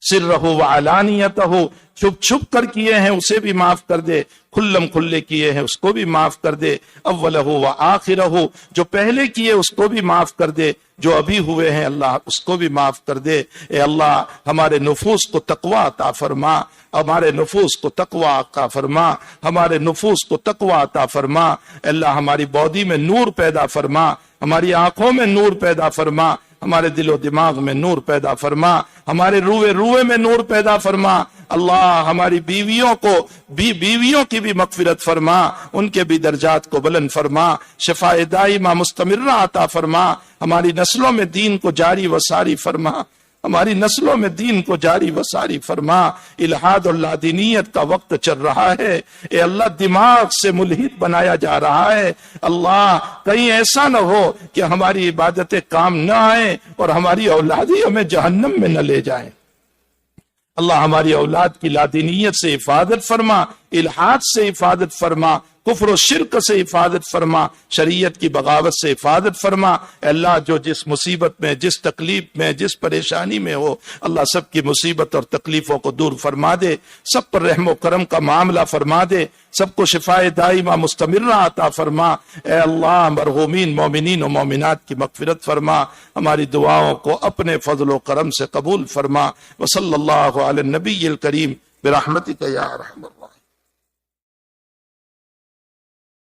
سرہ و علانیتہ، چھپ چھپ کر کیے ہیں اسے بھی معاف کر دے، کھلم کھلے کیے ہیں اس کو بھی معاف کر دے۔ اولہ و آخرہ، جو پہلے کیے اس کو بھی معاف کر دے، جو ابھی ہوئے ہیں اللہ اس کو بھی معاف کر دے۔ اے اللہ ہمارے نفوس کو تقوی عطا فرما، ہمارے نفوس کو تقوی عطا فرما، ہمارے نفوس کو تقوی عطا فرما۔ اے اللہ ہماری باڈی میں نور پیدا فرما، ہماری آنکھوں میں نور پیدا فرما، ہمارے دل و دماغ میں نور پیدا فرما، ہمارے روئے میں نور پیدا فرما۔ اللہ ہماری بیویوں کی بھی مغفرت فرما، ان کے بھی درجات کو بلند فرما، شفاء دائمہ مستمرہ عطا فرما، ہماری نسلوں میں دین کو جاری و ساری فرما، ہماری نسلوں میں دین کو جاری و ساری فرما۔ الحاد اور لادینیت کا وقت چل رہا ہے، اے اللہ دماغ سے ملحد بنایا جا رہا ہے۔ اللہ کہیں ایسا نہ ہو کہ ہماری عبادتیں کام نہ آئیں اور ہماری اولادی ہمیں جہنم میں نہ لے جائیں۔ اللہ ہماری اولاد کی لادینیت سے حفاظت فرما، الحاد سے حفاظت فرما، کفر و شرک سے حفاظت فرما، شریعت کی بغاوت سے حفاظت فرما۔ اے اللہ جو جس مصیبت میں، جس تکلیف میں، جس پریشانی میں ہو، اللہ سب کی مصیبت اور تکلیفوں کو دور فرما دے، سب پر رحم و کرم کا معاملہ فرما دے، سب کو شفاء دائمہ مستمرہ عطا فرما۔ اے اللہ مرحومین مومنین و مومنات کی مغفرت فرما، ہماری دعاؤں کو اپنے فضل و کرم سے قبول فرما۔ وصلی اللہ علی النبی الکریم برحمتک یا ارحم الراحمین۔